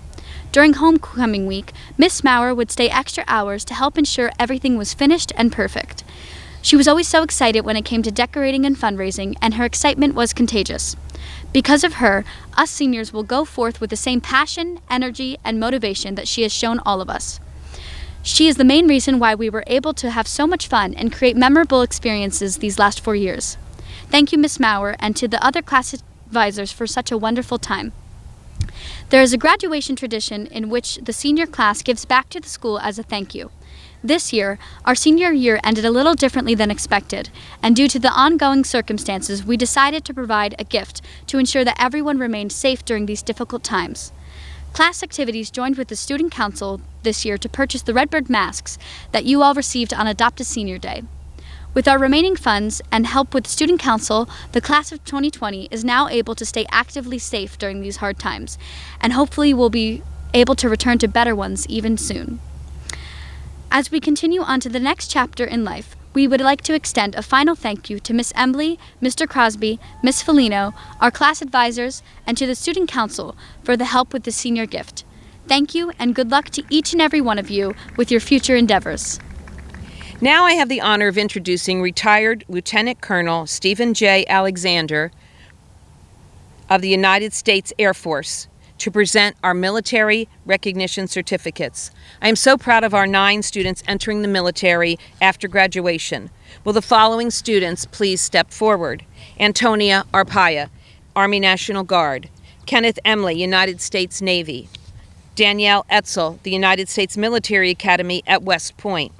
[SPEAKER 9] During homecoming week, Miss Maurer would stay extra hours to help ensure everything was finished and perfect. She was always so excited when it came to decorating and fundraising, and her excitement was contagious. Because of her, us seniors will go forth with the same passion, energy, and motivation that she has shown all of us. She is the main reason why we were able to have so much fun and create memorable experiences these last 4 years. Thank you, Ms. Maurer, and to the other class advisors for such a wonderful time. There is a graduation tradition in which the senior class gives back to the school as a thank you. This year, our senior year ended a little differently than expected, and due to the ongoing circumstances, we decided to provide a gift to ensure that everyone remained safe during these difficult times. Class activities joined with the Student Council this year to purchase the Redbird masks that you all received on Adopt a Senior Day. With our remaining funds and help with Student Council, the class of 2020 is now able to stay actively safe during these hard times, and hopefully will be able to return to better ones even soon. As we continue on to the next chapter in life, we would like to extend a final thank you to Miss Embley, Mr. Crosby, Miss Felino, our class advisors, and to the Student Council for the help with the senior gift. Thank you, and good luck to each and every one of you with your future endeavors.
[SPEAKER 2] Now I have the honor of introducing retired Lieutenant Colonel Stephen J. Alexander of the United States Air Force to present our military recognition certificates. I am so proud of our 9 students entering the military after graduation. Will the following students please step forward? Antonia Arpaia, Army National Guard. Kenneth Emley, United States Navy. Danielle Etzel, the United States Military Academy at West Point.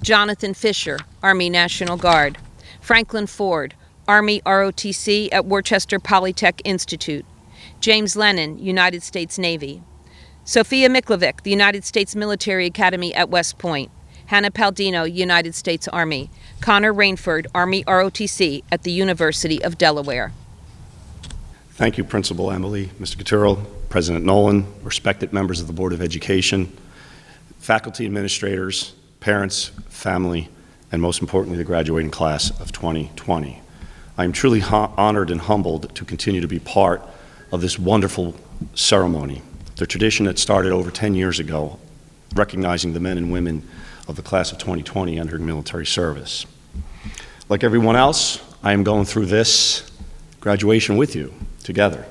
[SPEAKER 2] Jonathan Fisher, Army National Guard. Franklin Ford, Army ROTC at Worcester Polytech Institute. James Lennon, United States Navy. Sophia Miklovic, the United States Military Academy at West Point. Hannah Paldino, United States Army. Connor Rainford, Army ROTC at the University of Delaware.
[SPEAKER 16] Thank you, Principal Emily, Mr. Coturro, President Nolan, respected members of the Board of Education, faculty, administrators, parents, family, and most importantly, the graduating class of 2020. I am truly honored and humbled to continue to be part of this wonderful ceremony, the tradition that started over 10 years ago, recognizing the men and women of the class of 2020 entering military service. Like everyone else, I am going through this graduation with you together.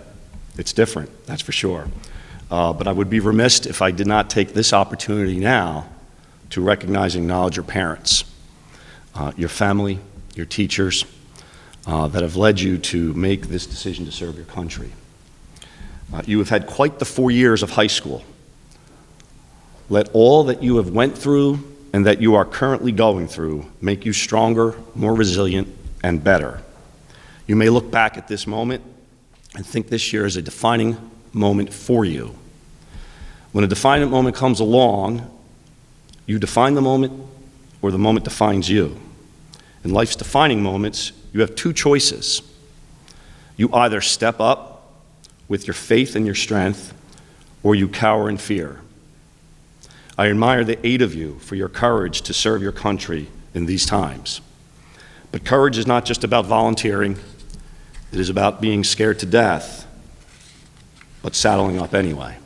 [SPEAKER 16] It's different, that's for sure. But I would be remiss if I did not take this opportunity now to recognize and acknowledge your parents, your family, your teachers that have led you to make this decision to serve your country. You have had quite the 4 years of high school. Let all that you have went through and that you are currently going through make you stronger, more resilient, and better. You may look back at this moment and think this year is a defining moment for you. When a defining moment comes along, you define the moment or the moment defines you. In life's defining moments, you have 2 choices. You either step up with your faith and your strength, or you cower in fear. I admire the 8 of you for your courage to serve your country in these times. But courage is not just about volunteering. It is about being scared to death, but saddling up anyway.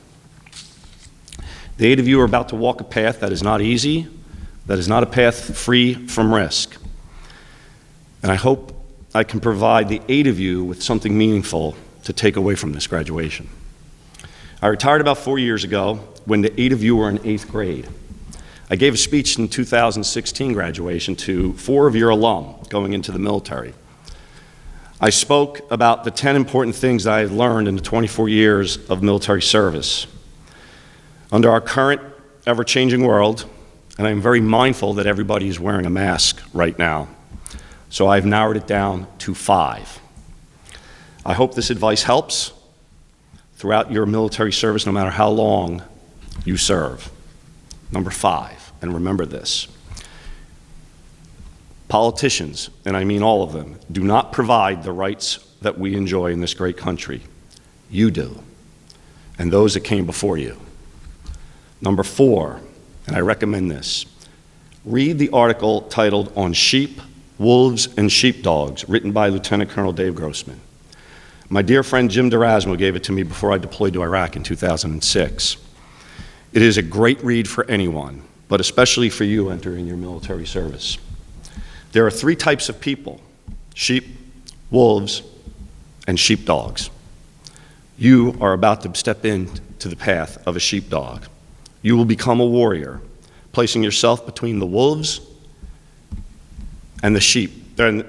[SPEAKER 16] The 8 of you are about to walk a path that is not easy, that is not a path free from risk. And I hope I can provide the 8 of you with something meaningful to take away from this graduation. I retired about 4 years ago when the 8 of you were in 8th grade. I gave a speech in 2016 graduation to 4 of your alum going into the military. I spoke about the 10 important things that I had learned in the 24 years of military service. Under our current ever-changing world, and I'm very mindful that everybody is wearing a mask right now, so I've narrowed it down to 5. I hope this advice helps throughout your military service, no matter how long you serve. Number 5, and remember this. Politicians, and I mean all of them, do not provide the rights that we enjoy in this great country. You do, and those that came before you. Number 4, and I recommend this, read the article titled On Sheep, Wolves, and Sheepdogs, written by Lieutenant Colonel Dave Grossman. My dear friend Jim D'Erasmo gave it to me before I deployed to Iraq in 2006. It is a great read for anyone, but especially for you entering your military service. There are three types of people: sheep, wolves, and sheepdogs. You are about to step into the path of a sheepdog. You will become a warrior, placing yourself between the wolves and the sheep. And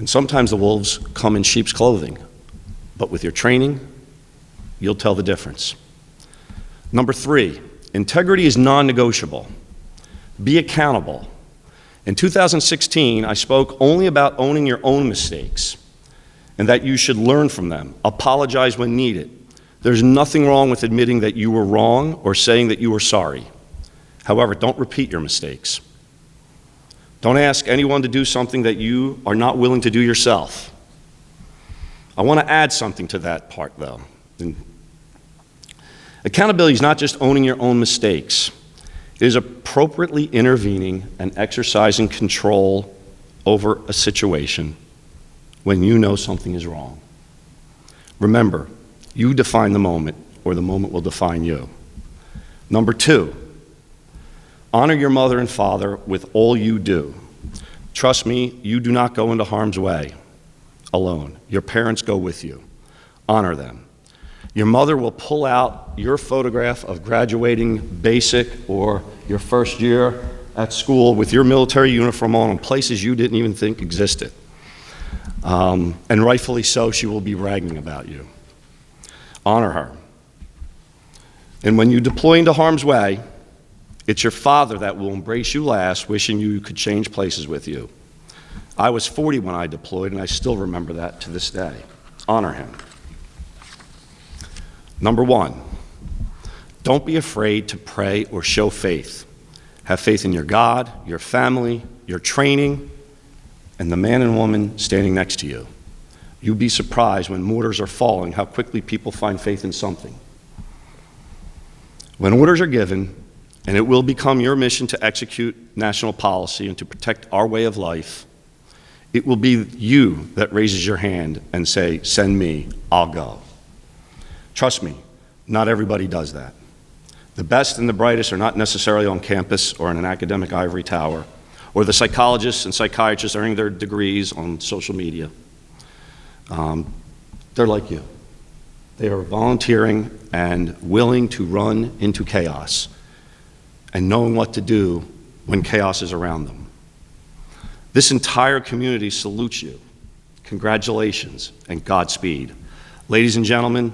[SPEAKER 16] sometimes the wolves come in sheep's clothing, but with your training, you'll tell the difference. Number 3, integrity is non-negotiable. Be accountable. In 2016, I spoke only about owning your own mistakes and that you should learn from them, apologize when needed. There's nothing wrong with admitting that you were wrong or saying that you were sorry. However, don't repeat your mistakes. Don't ask anyone to do something that you are not willing to do yourself. I want to add something to that part, though. Accountability is not just owning your own mistakes. It is appropriately intervening and exercising control over a situation when you know something is wrong. Remember, you define the moment, or the moment will define you. Number 2, honor your mother and father with all you do. Trust me, you do not go into harm's way alone. Your parents go with you. Honor them. Your mother will pull out your photograph of graduating basic or your first year at school with your military uniform on in places you didn't even think existed. And rightfully so, she will be bragging about you. Honor her. And when you deploy into harm's way, it's your father that will embrace you last, wishing you could change places with you. I was 40 when I deployed, and I still remember that to this day. Honor him. Number 1, don't be afraid to pray or show faith. Have faith in your God, your family, your training, and the man and woman standing next to you. You'd be surprised when mortars are falling how quickly people find faith in something. When orders are given, and it will become your mission to execute national policy and to protect our way of life, it will be you that raises your hand and say, "Send me, I'll go." Trust me, not everybody does that. The best and the brightest are not necessarily on campus or in an academic ivory tower, or the psychologists and psychiatrists earning their degrees on social media. They're like you. They are volunteering and willing to run into chaos and knowing what to do when chaos is around them. This entire community salutes you. Congratulations and Godspeed. Ladies and gentlemen,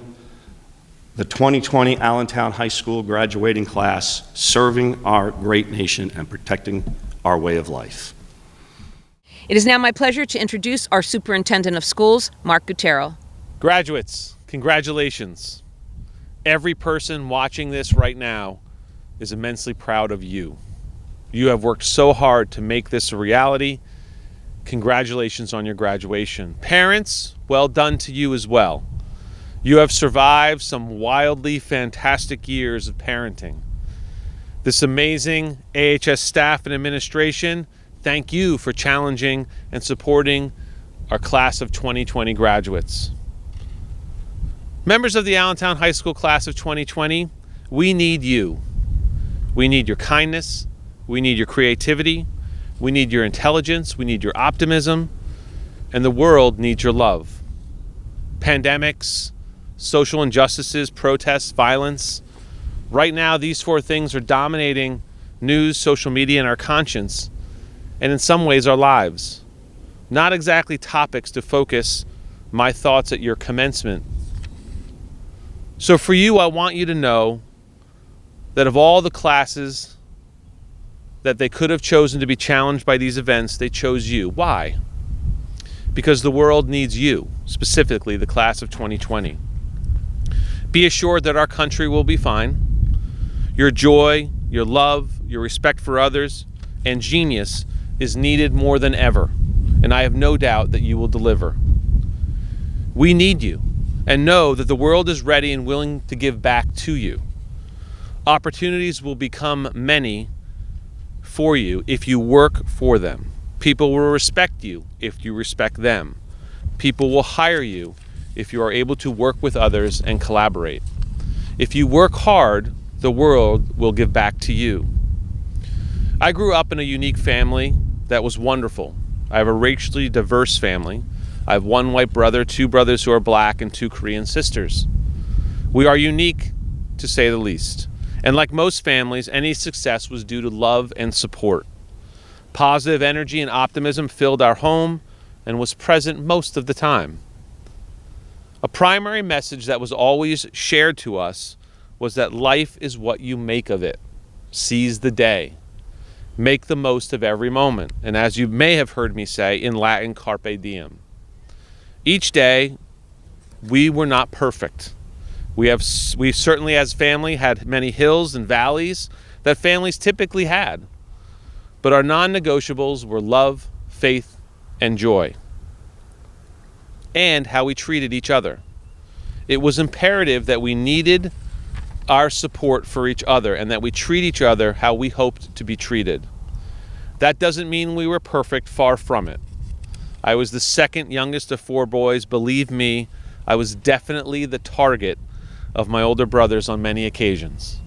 [SPEAKER 16] the 2020 Allentown High School graduating class, serving our great nation and protecting our way of life.
[SPEAKER 2] It is now my pleasure to introduce our Superintendent of Schools, Mark Gutierrez.
[SPEAKER 17] Graduates, congratulations. Every person watching this right now is immensely proud of you. You have worked so hard to make this a reality. Congratulations on your graduation. Parents, well done to you as well. You have survived some wildly fantastic years of parenting. This amazing AHS staff and administration, thank you for challenging and supporting our class of 2020 graduates. Members of the Allentown High School class of 2020, we need you. We need your kindness, we need your creativity, we need your intelligence, we need your optimism, and the world needs your love. Pandemics, social injustices, protests, violence. Right now, these 4 things are dominating news, social media, and our conscience, and in some ways our lives. Not exactly topics to focus my thoughts at your commencement. So for you, I want you to know that of all the classes that they could have chosen to be challenged by these events, they chose you. Why? Because the world needs you, specifically the class of 2020. Be assured that our country will be fine. Your joy, your love, your respect for others, and genius is needed more than ever, and I have no doubt that you will deliver. We need you, and know that the world is ready and willing to give back to you. Opportunities will become many for you if you work for them. People will respect you if you respect them. People will hire you if you are able to work with others and collaborate. If you work hard, the world will give back to you. I grew up in a unique family that was wonderful. I have a racially diverse family. I have one white brother, two brothers who are black, and two Korean sisters. We are unique, to say the least. And like most families, any success was due to love and support. Positive energy and optimism filled our home and was present most of the time. A primary message that was always shared to us was that life is what you make of it. Seize the day. Make the most of every moment. And as you may have heard me say in Latin, carpe diem. Each day, we were not perfect. We certainly as family had many hills and valleys that families typically had. But our non-negotiables were love, faith, and joy. And how we treated each other. It was imperative that we needed our support for each other and that we treat each other how we hoped to be treated. That doesn't mean we were perfect, far from it. I was the second youngest of four boys. Believe me, I was definitely the target of my older brothers on many occasions.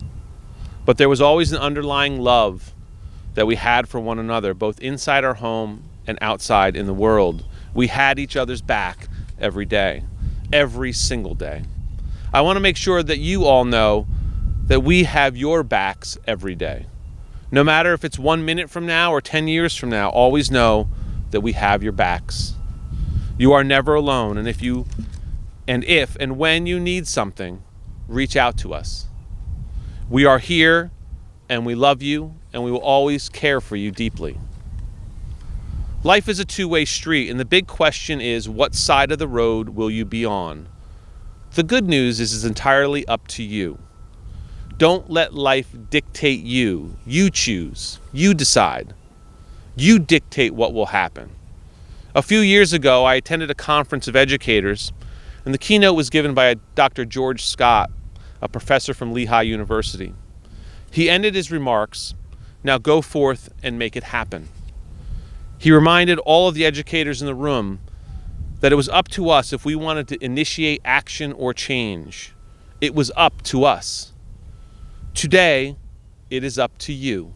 [SPEAKER 17] But there was always an underlying love that we had for one another, both inside our home and outside in the world. We had each other's back every day, every single day. I want to make sure that you all know that we have your backs every day. No matter if it's 1 minute from now or 10 years from now, always know that we have your backs. You are never alone, and if and when you need something, reach out to us. We are here, and we love you, and we will always care for you deeply. Life is a two-way street, and the big question is, what side of the road will you be on? The good news is it's entirely up to you. Don't let life dictate you. You choose. You decide. You dictate what will happen. A few years ago, I attended a conference of educators, and the keynote was given by Dr. George Scott, a professor from Lehigh University. He ended his remarks, "Now go forth and make it happen." He reminded all of the educators in the room that it was up to us if we wanted to initiate action or change. It was up to us. Today, it is up to you.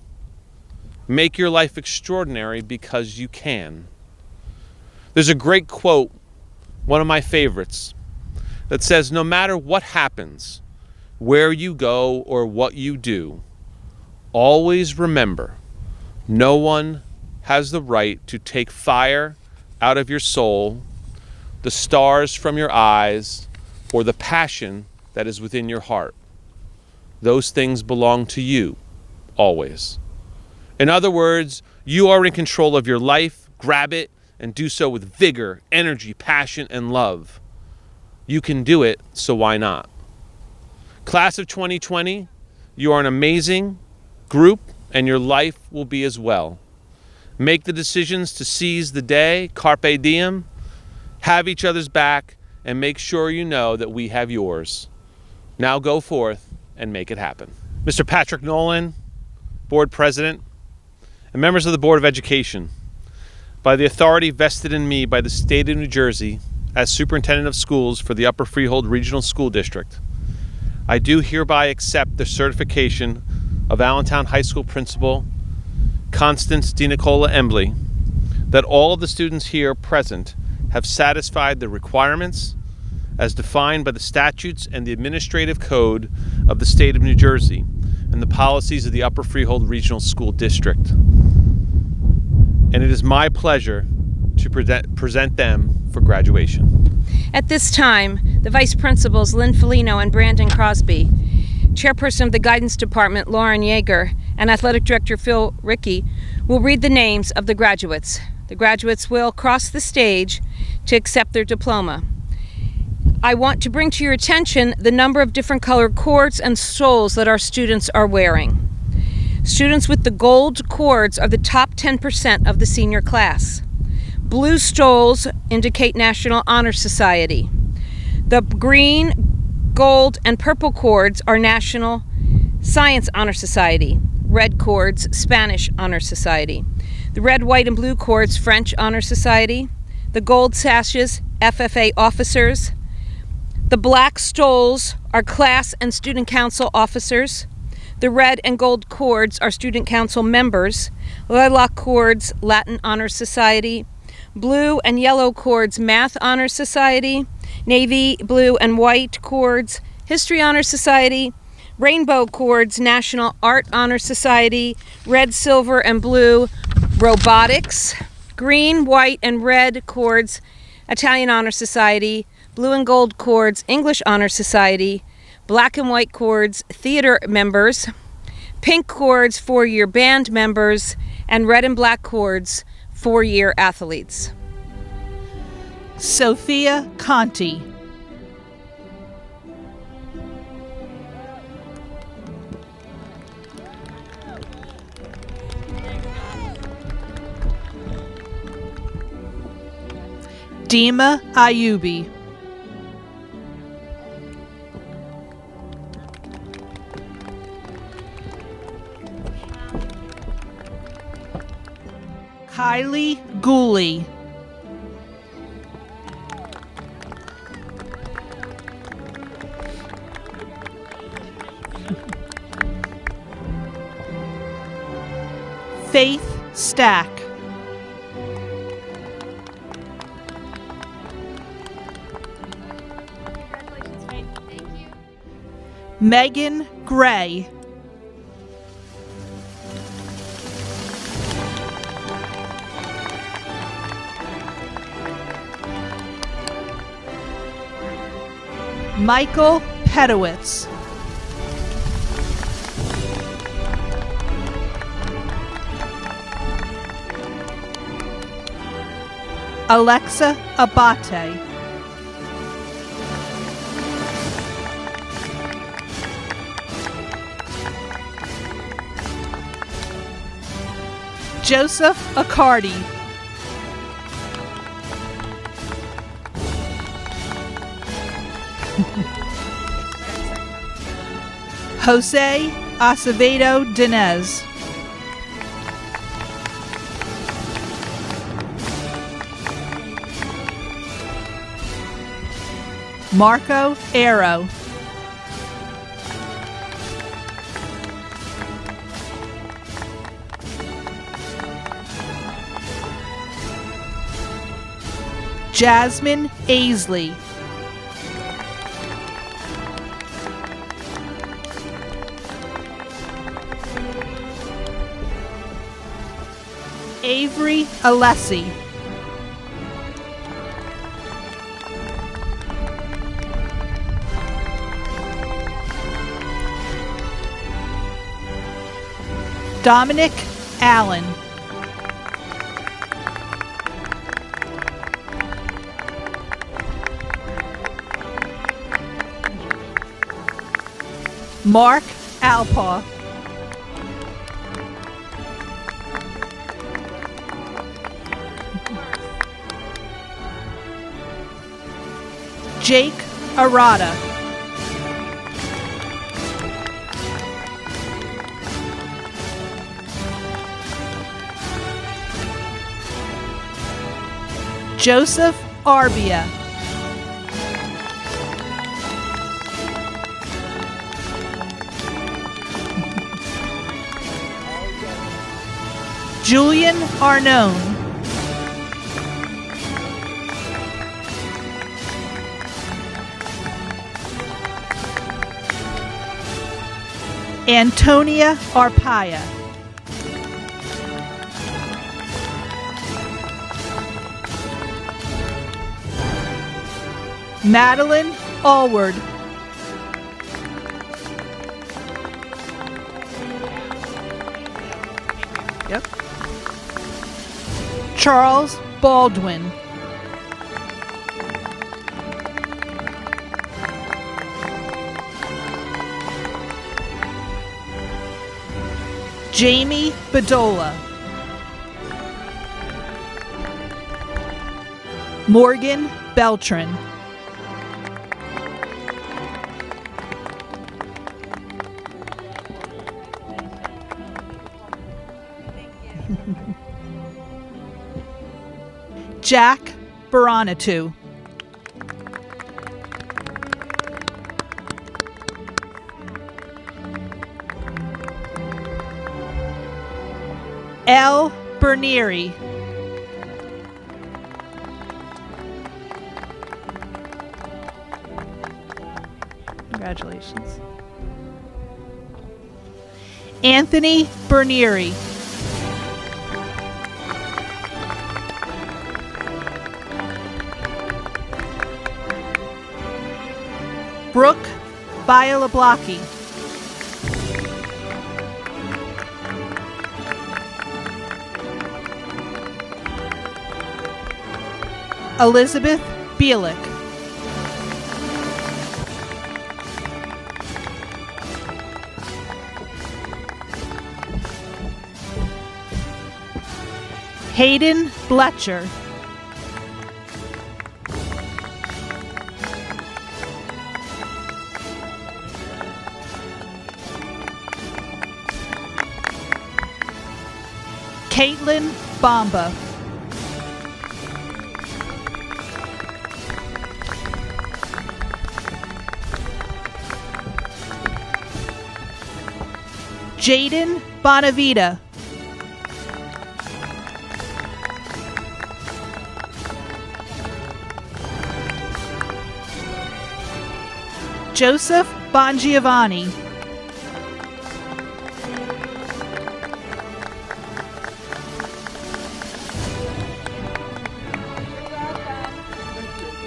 [SPEAKER 17] Make your life extraordinary because you can. There's a great quote, one of my favorites, that says, no matter what happens, where you go or what you do, always remember, no one has the right to take fire out of your soul, the stars from your eyes, or the passion that is within your heart. Those things belong to you, always. In other words, you are in control of your life. Grab it and do so with vigor, energy, passion, and love. You can do it, so why not? Class of 2020, you are an amazing group, and your life will be as well. Make the decisions to seize the day, carpe diem, have each other's back, and make sure you know that we have yours. Now go forth and make it happen. Mr. Patrick Nolan, Board President, and members of the Board of Education, by the authority vested in me by the state of New Jersey as Superintendent of Schools for the Upper Freehold Regional School District, I do hereby accept the certification of Allentown High School Principal Constance DiNicola Embley that all of the students here present have satisfied the requirements as defined by the statutes and the administrative code of the state of New Jersey and the policies of the Upper Freehold Regional School District. And it is my pleasure to present them for graduation.
[SPEAKER 2] At this time, the Vice Principals Lynn Felino and Brandon Crosby, Chairperson of the Guidance Department Lauren Yeager, and Athletic Director Phil Rickey will read the names of the graduates. The graduates will cross the stage to accept their diploma. I want to bring to your attention the number of different colored cords and stoles that our students are wearing. Students with the gold cords are the top 10% of the senior class. Blue stoles indicate National Honor Society. The green, gold, and purple cords are National Science Honor Society. Red cords, Spanish Honor Society. The red, white, and blue cords, French Honor Society. The gold sashes, FFA officers. The black stoles are class and student council officers. The red and gold cords are student council members. Lilac cords, Latin Honor Society. Blue and yellow cords, Math Honor Society. Navy, blue, and white cords, History Honor Society. Rainbow cords, National Art Honor Society. Red, silver, and blue, Robotics. Green, white, and red cords, Italian Honor Society. Blue and gold cords, English Honor Society. Black and white cords, theater members. Pink cords, four-year band members. And red and black cords, four-year athletes.
[SPEAKER 3] Sophia Conti. Dima Ayubi. Kylie Gooley. Faith Stack. Megan Gray. Michael Pedowitz. Alexa Abate. Joseph Accardi. Jose Acevedo Dinez. Marco Arrow. Jasmine Aisley. Avery Alessi. Dominic Allen. Mark Alpaugh. Jake Arata. Joseph Arbia. Julian Arnone. Antonia Arpaia. Madeline Allward. Yep. Charles Baldwin. Jamie Bedola. Morgan Beltran. Jack Baranatu. L. Bernieri. Congratulations. Anthony Bernieri. Brooke Bialablocki. Elizabeth Bielik. Hayden Bletcher. Caitlin Bomba. Jaden Bonavita. Joseph Bongiovanni.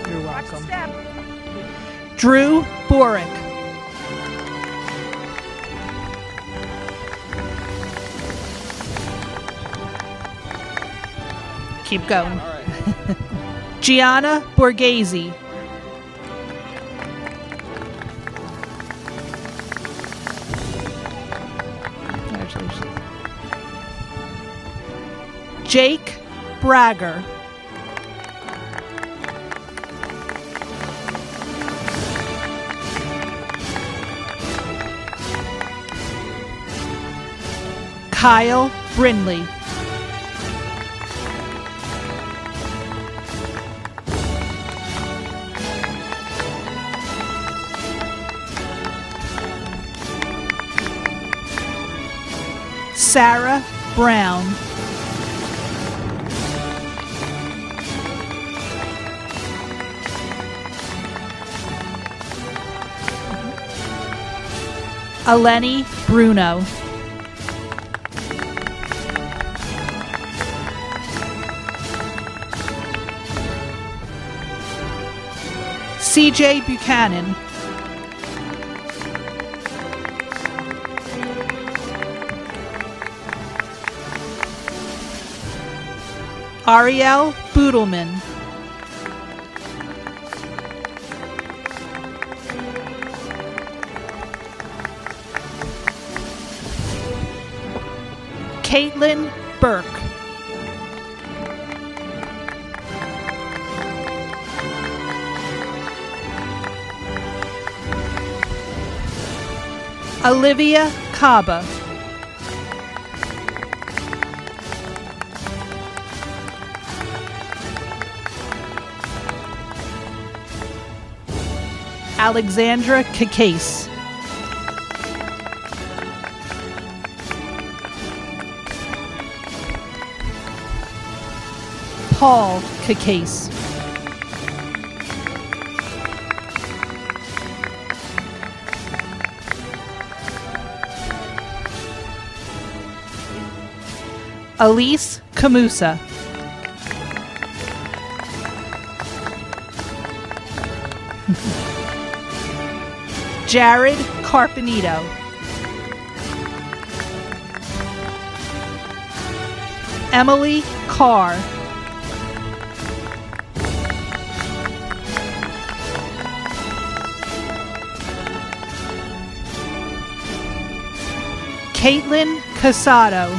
[SPEAKER 3] You're welcome. Drew Borick. Keep going. Gianna Borghese. Congratulations. Jake Bragger. Kyle Brindley. Sarah Brown. Eleni Bruno. CJ Buchanan. Ariel Boodleman. Caitlin Burke. Olivia Caba. Alexandra Cacase. Paul Cacase. Elise Camusa. Jared Carpenito. Emily Carr. Caitlin Casado.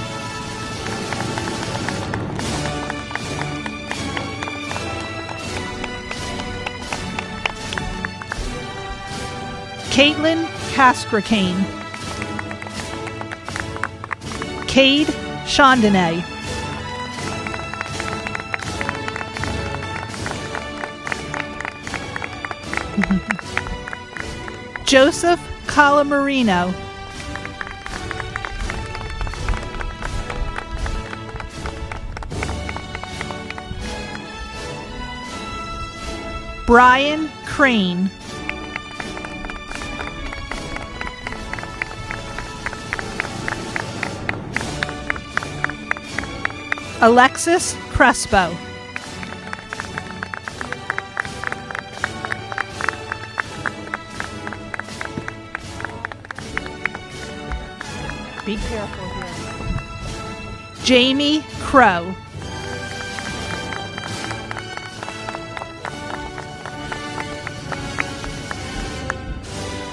[SPEAKER 3] Caitlin Caskracane. Cade Chandonnet. Joseph Calamarino. Brian Crane. Alexis Crespo. Be careful here. Jamie Crow.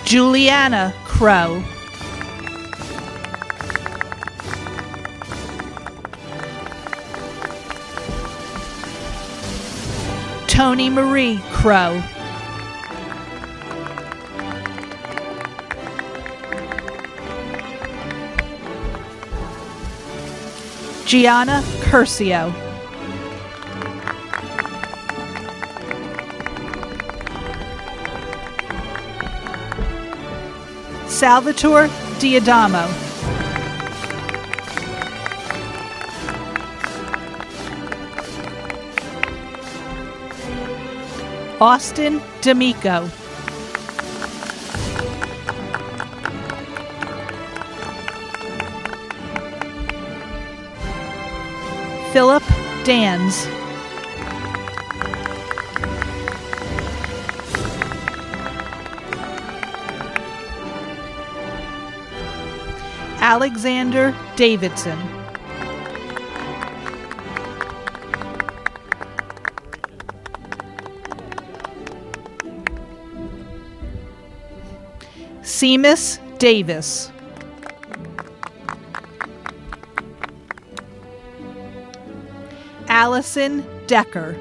[SPEAKER 3] Juliana Crow. Tony Marie Crow. Gianna Curcio. Salvatore Diadamo. Austin D'Amico. Philip Dans. Alexander Davidson. Seamus Davis. Allison Decker.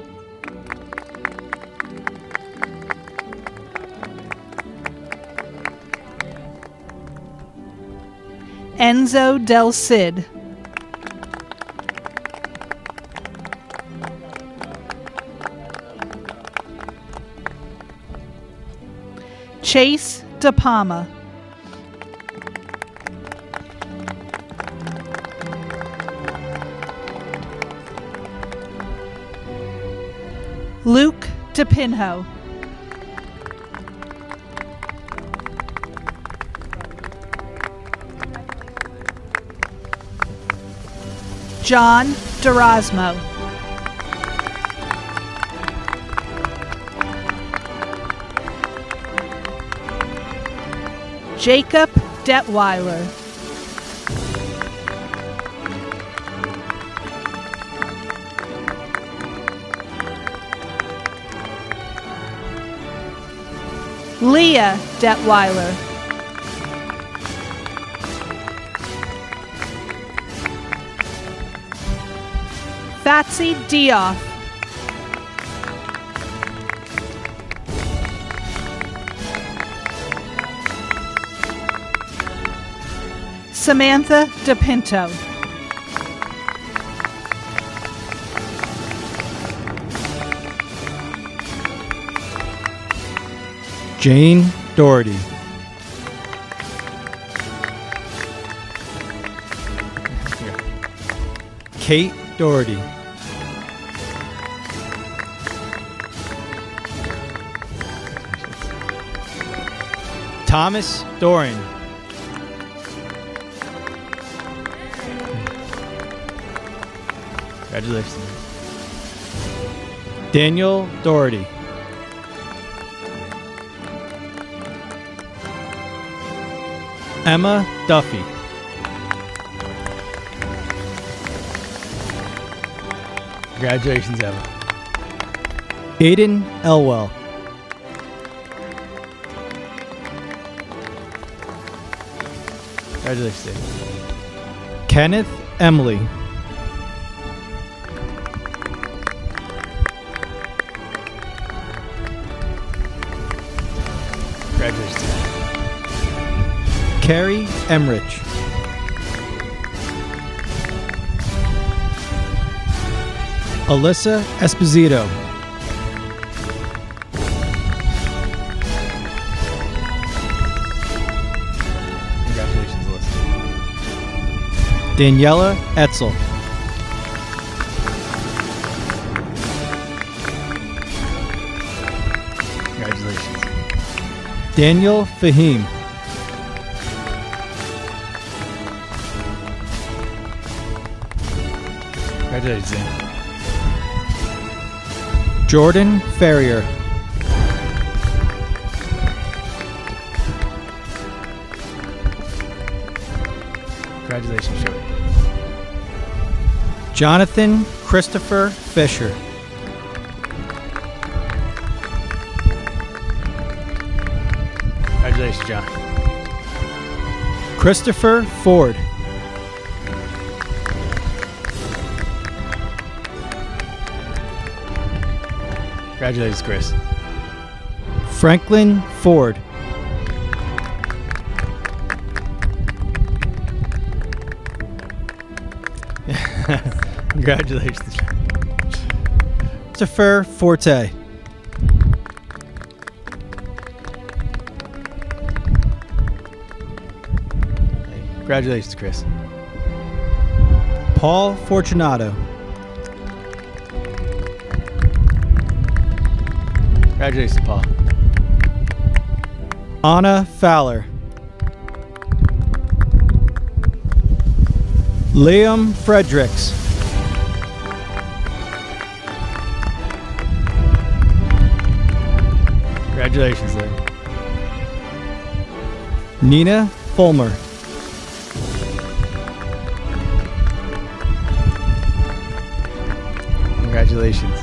[SPEAKER 3] Enzo Del Cid. Chase DePalma. Luke DePinho. John D'Erasmo. Jacob Detweiler. Leah Detweiler. Fatsy Dioff. Samantha DePinto.
[SPEAKER 14] Jane Doherty. Kate Doherty. Thomas Doran. Congratulations. Daniel Doherty. Emma Duffy. Congratulations, Emma. Aiden Elwell. Congratulations, Aiden. Kenneth Emily. Congratulations, Aiden. Carrie Emrich. Alyssa Esposito. Congratulations, Alyssa. Daniela Etzel. Congratulations. Daniel Fahim. Congratulations, Dan. Jordan Ferrier. Congratulations, Jordan. Jonathan Christopher Fisher. Congratulations, John. Christopher Ford. Congratulations, Chris. Franklin Ford. Congratulations. Christopher Forte. Congratulations, Chris. Paul Fortunato. Congratulations, Paul. Anna Fowler. Liam Fredericks. Congratulations, Liam. Nina Fulmer. Congratulations.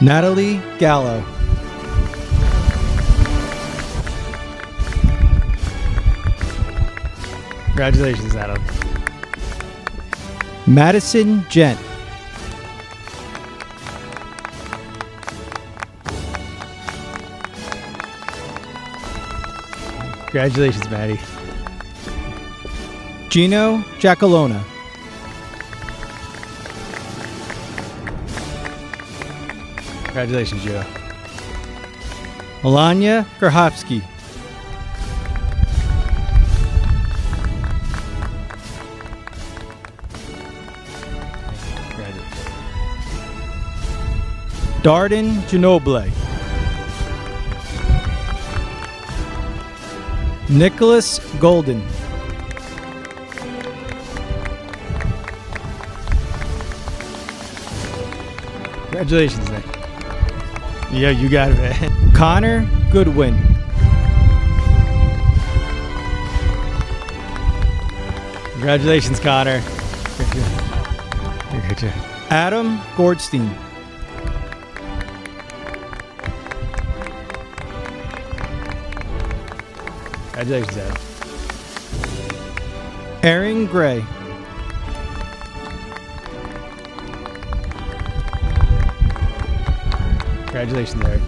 [SPEAKER 14] Natalie Gallo. Congratulations, Natalie. Madison Gent. Congratulations, Maddie. Gino Giacalona. Congratulations, Gino. Melania Gerhovsky. Darden Ginoble. Nicholas Golden. Congratulations, Nick. Yeah, you got it, man. Connor Goodwin. Congratulations, Connor. Good job. Adam Gordstein. Congratulations, Adam. Aaron Gray. Congratulations, Eric.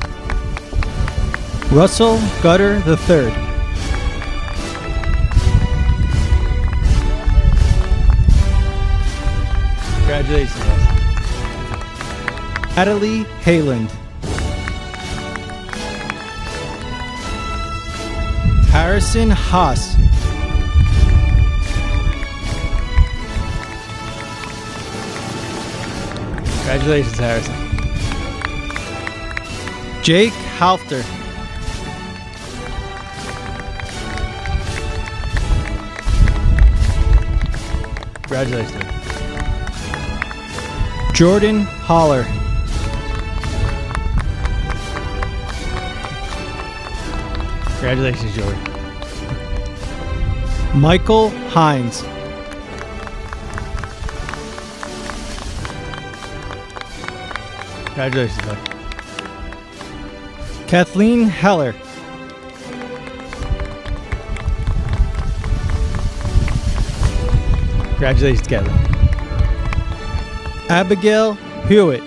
[SPEAKER 14] Russell Gutter III. Congratulations, Russell. Natalie Hayland. Harrison Haas. Congratulations, Harrison. Jake Halfter. Congratulations. Jordan Holler. Congratulations, Jordan. Michael Hines. Congratulations, bud. Kathleen Heller. Congratulations, Kathleen. Abigail Hewitt.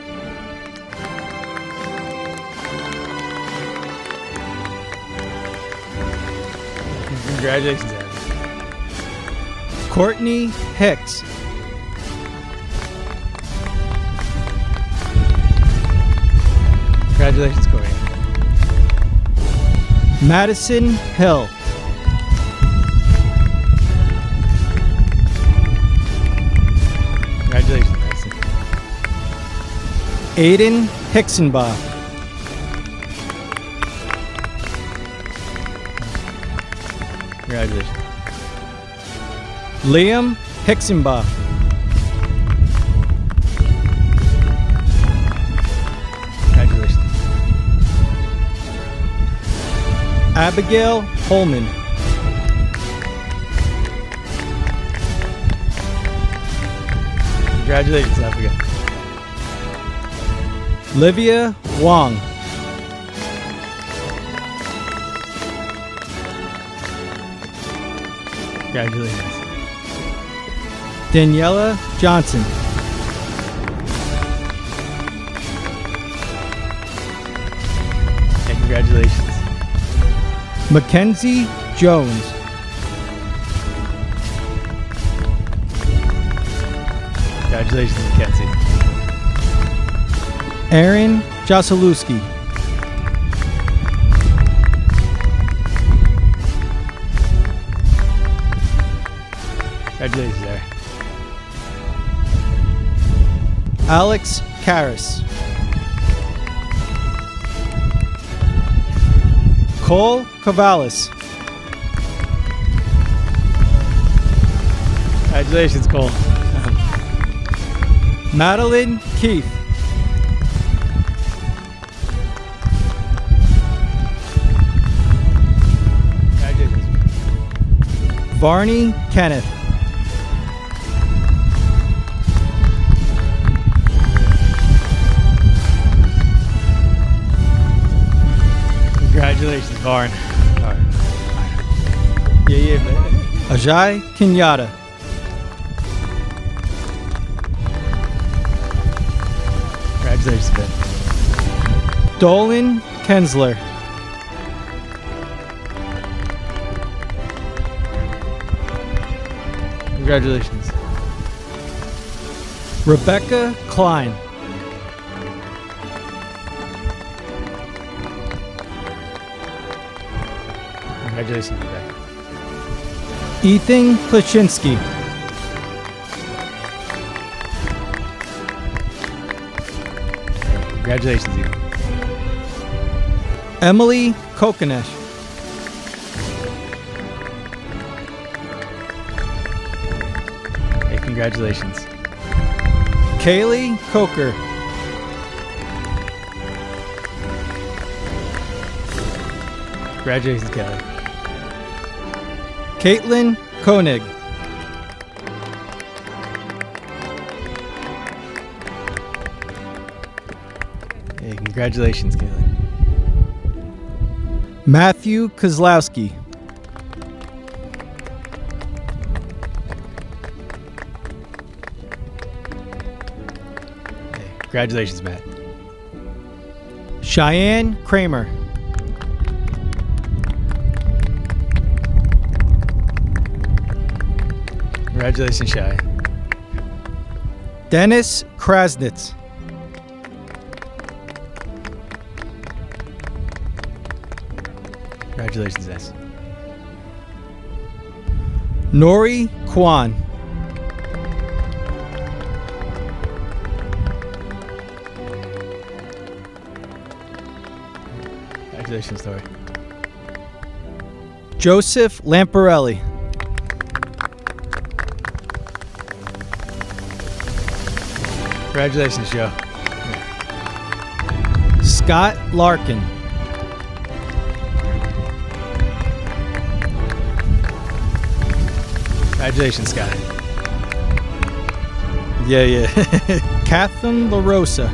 [SPEAKER 14] Congratulations, Abby. Courtney Hicks. Congratulations, Courtney. Madison Hill. Congratulations, Madison. Aiden Hicksonbaugh. Congratulations. Liam Hixenbaugh. Congratulations. Abigail Holman. Congratulations, Abigail. Livia Wong. Congratulations. Daniela Johnson. And congratulations. Mackenzie Jones. Congratulations, Mackenzie. Aaron Joselewski. Congratulations there. Alex Karras. Cole Cavalis. Congratulations, Cole. Madeline Keefe. Congratulations. Varney Kenneth. Congratulations, Varn. Yeah, man. Ajay Kenyatta. Congratulations, man. Dolan Kensler. Congratulations. Rebecca Klein. Congratulations, Rebecca. Ethan Klaczynski. Congratulations, Ethan. Emily Kokonesh. Hey, congratulations. Kaylee Coker. Congratulations, Kelly. Caitlin Koenig. Hey, congratulations, Caitlin. Matthew Kozlowski. Hey, congratulations, Matt. Cheyenne Kramer. Congratulations, Shai. Dennis Krasnitz. Congratulations, Dennis. Nori Kwan. Congratulations, Nori. Joseph Lamparelli. Congratulations, Joe. Scott Larkin. Congratulations, Scott. Yeah. Catherine LaRosa.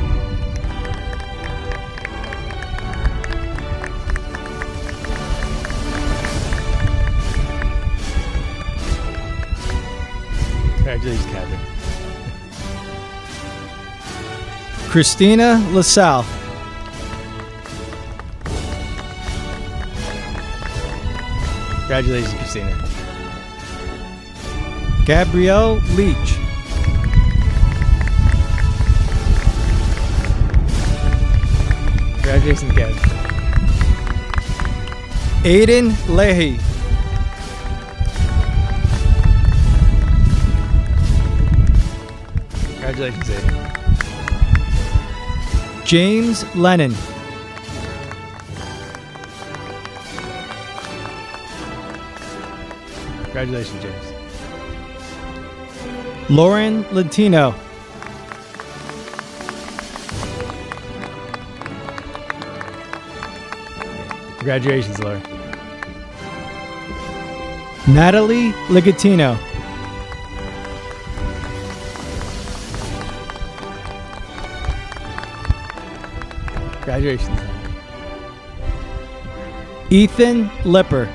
[SPEAKER 14] Congratulations, Catherine. Christina LaSalle. Congratulations, Christina. Gabrielle Leach. Congratulations, Gab. Aiden Leahy. Congratulations, Aiden. James Lennon. Congratulations, James. Lauren Latino. Congratulations, Lauren. Natalie Ligatino. Congratulations. Ethan Lipper.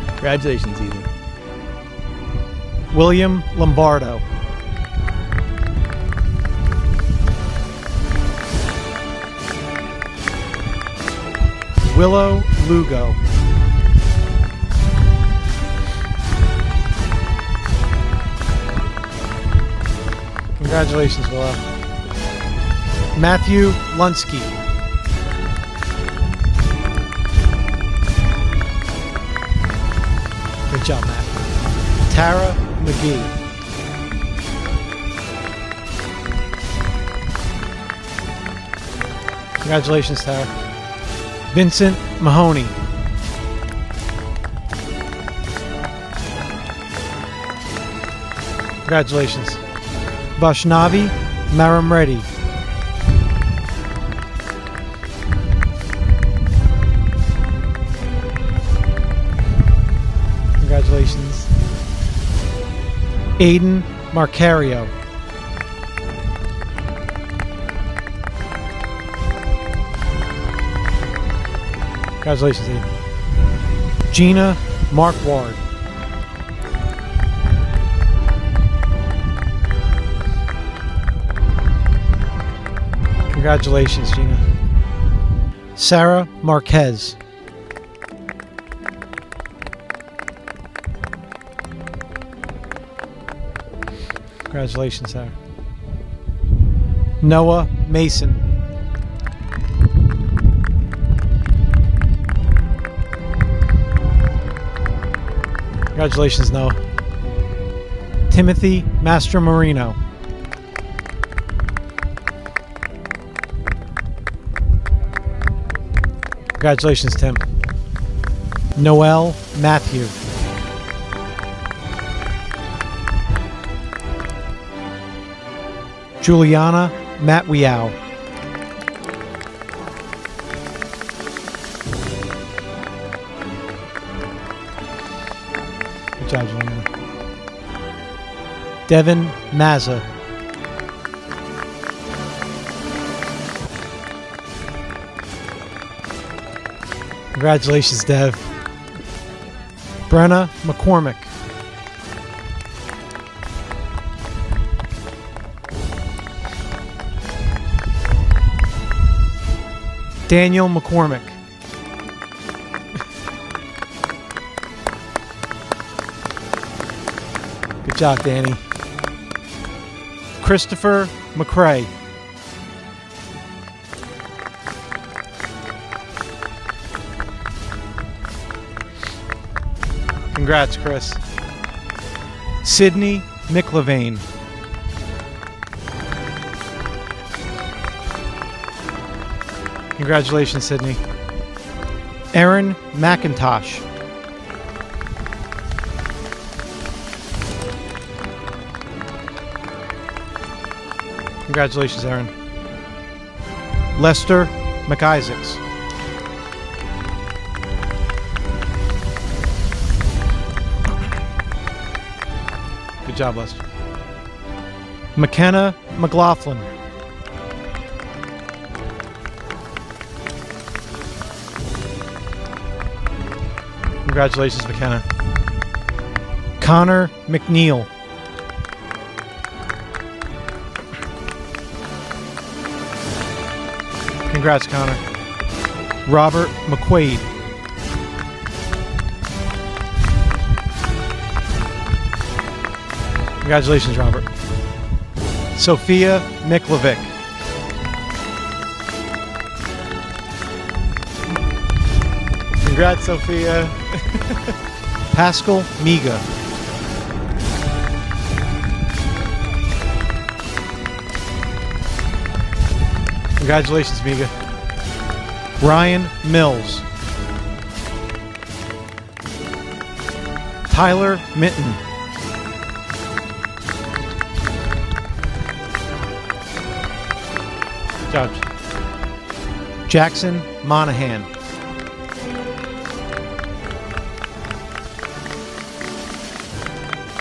[SPEAKER 14] Congratulations, Ethan. William Lombardo. Willow Lugo. Congratulations, Willow. Matthew Lunsky. Good job, Matt. Tara McGee. Congratulations, Tara. Vincent Mahoney. Congratulations. Vaishnavi Maramreddy. Congratulations. Aiden Marcario. Congratulations, Aiden. Gina Markward. Congratulations, Gina. Sarah Marquez. Congratulations, Sarah. Noah Mason. Congratulations, Noah. Timothy Mastromarino. Congratulations, Tim. Noel Matthew. Juliana Matwiow. Good job, Juliana. Devin Mazza. Congratulations, Dev. Brenna McCormick. Daniel McCormick. Good job, Danny. Christopher McCrae. Congrats, Chris. Sydney McLevane. Congratulations, Sydney. Aaron McIntosh. Congratulations, Aaron. Lester McIsaacs. Good job, Lester. McKenna McLaughlin. Congratulations, McKenna. Connor McNeil. Congrats, Connor. Robert McQuaid. Congratulations, Robert. Sophia Miklovic. Congrats, Sophia. Pascal Miga. Congratulations, Miga.
[SPEAKER 18] Ryan Mills. Tyler Minton. Good job. Jackson Monahan.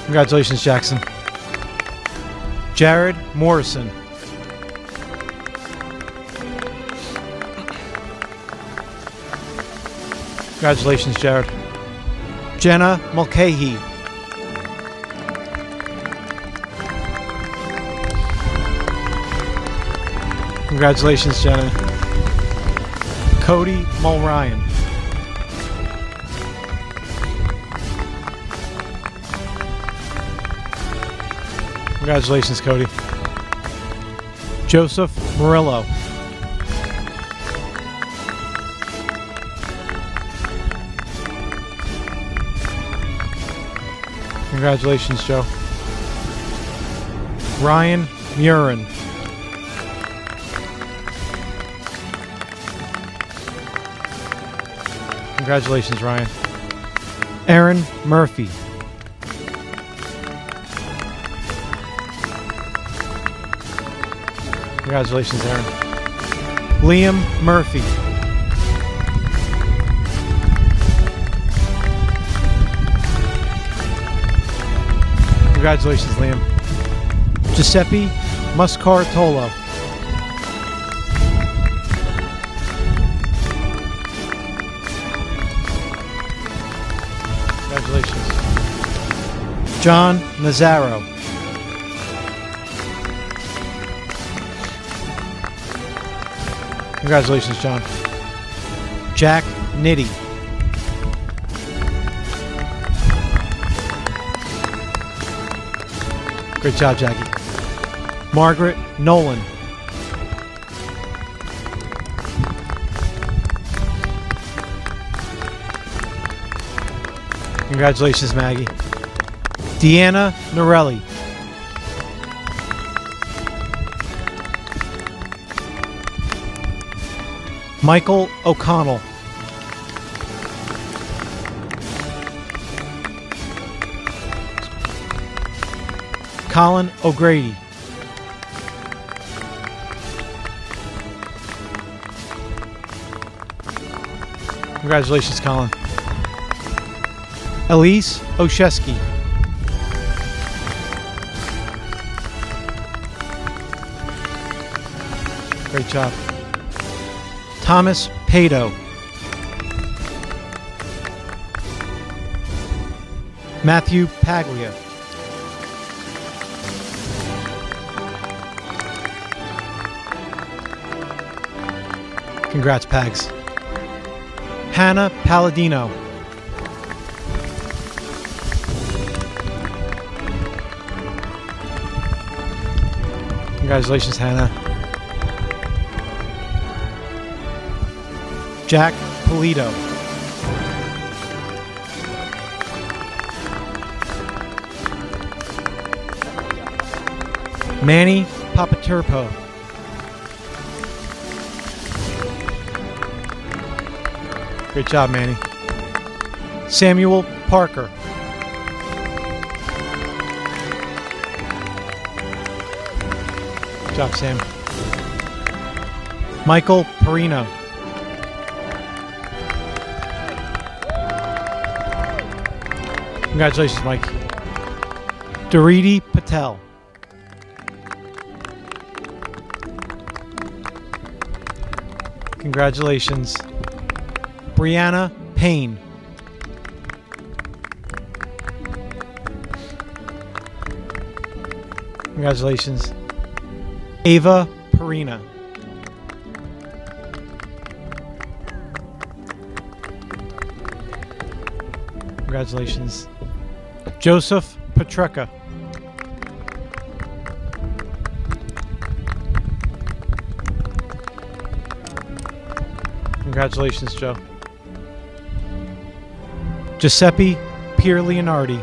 [SPEAKER 18] Congratulations, Jackson. Jared Morrison. Congratulations, Jared. Jenna Mulcahy. Congratulations, Jenna. Cody Mulryan. Congratulations, Cody. Joseph Murillo. Congratulations, Joe. Ryan Murin. Congratulations, Ryan. Aaron Murphy. Congratulations, Aaron. Liam Murphy. Congratulations, Liam. Giuseppe Muscartolo. Congratulations. John Nazaro. Congratulations, John. Jack Nitty. Great job, Jackie. Margaret Nolan. Congratulations, Maggie. Deanna Norelli. Michael O'Connell. Colin O'Grady. Congratulations, Colin. Elise Oshesky. Great job. Thomas Pato. Matthew Paglia. Congrats, Pags. Hannah Palladino. Congratulations, Hannah. Jack Polito. Manny Papaturpo. Great job, Manny. Samuel Parker. Good job, Sam. Michael Perino. Congratulations, Mike. Doriti Patel. Congratulations. Brianna Payne. Congratulations. Ava Perina. Congratulations. Joseph Petrecka. Congratulations, Joe. Giuseppe Pierleonardi.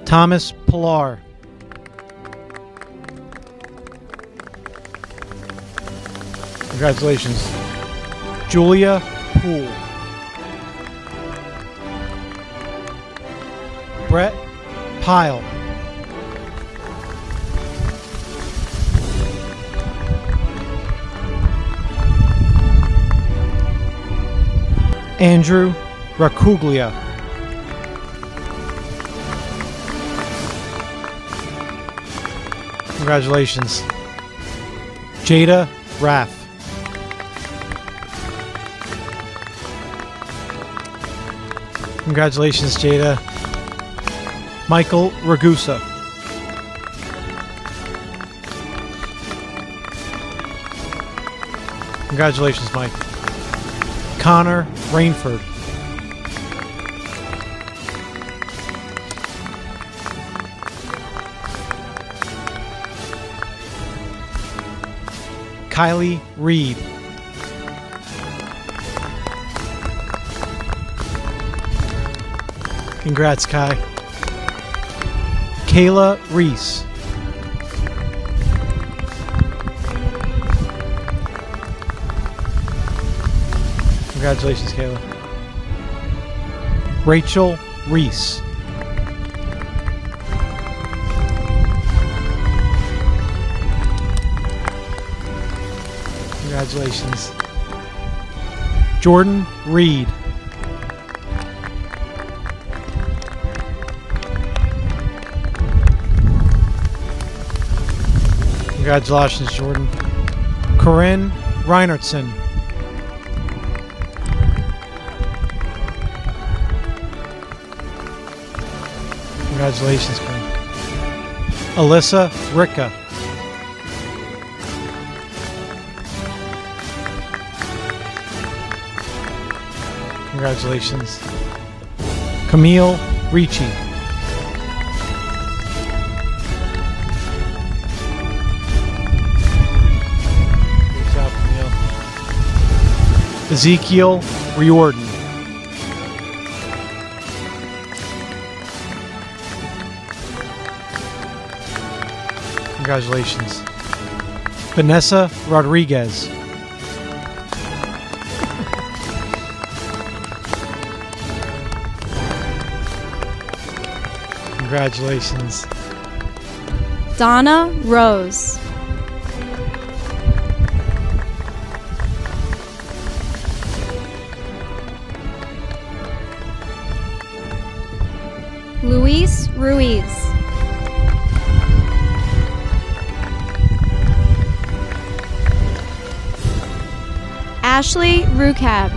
[SPEAKER 18] Thomas Pilar. Congratulations. Julia Poole. Brett Pyle. Andrew Racuglia. Congratulations. Jada Raff. Congratulations, Jada. Michael Ragusa. Congratulations, Mike. Connor Rainford. Kylie Reed. Congrats, Kai. Kayla Reese. Congratulations, Kayla. Rachel Reese. Congratulations. Jordan Reed. Congratulations, Jordan. Corinne Reinertson. Congratulations, Corinne. Alyssa Ricka. Congratulations. Camille Ricci. Good job, Camille. Ezekiel Riordan. Congratulations. Vanessa Rodriguez. Congratulations.
[SPEAKER 9] Donna Rose. Luis Ruiz. Ashley Rukab.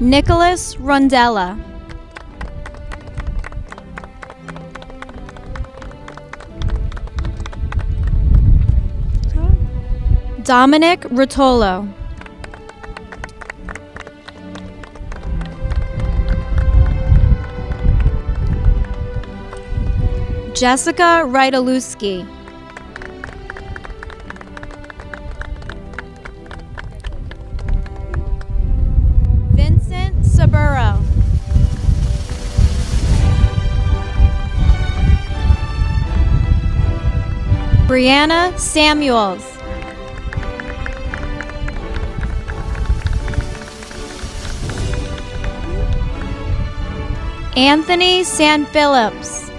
[SPEAKER 9] Nicholas Rondella. Dominic Rotolo. Jessica Rydelewski. Vincent Saburo. Brianna Samuels. Anthony San Phillips.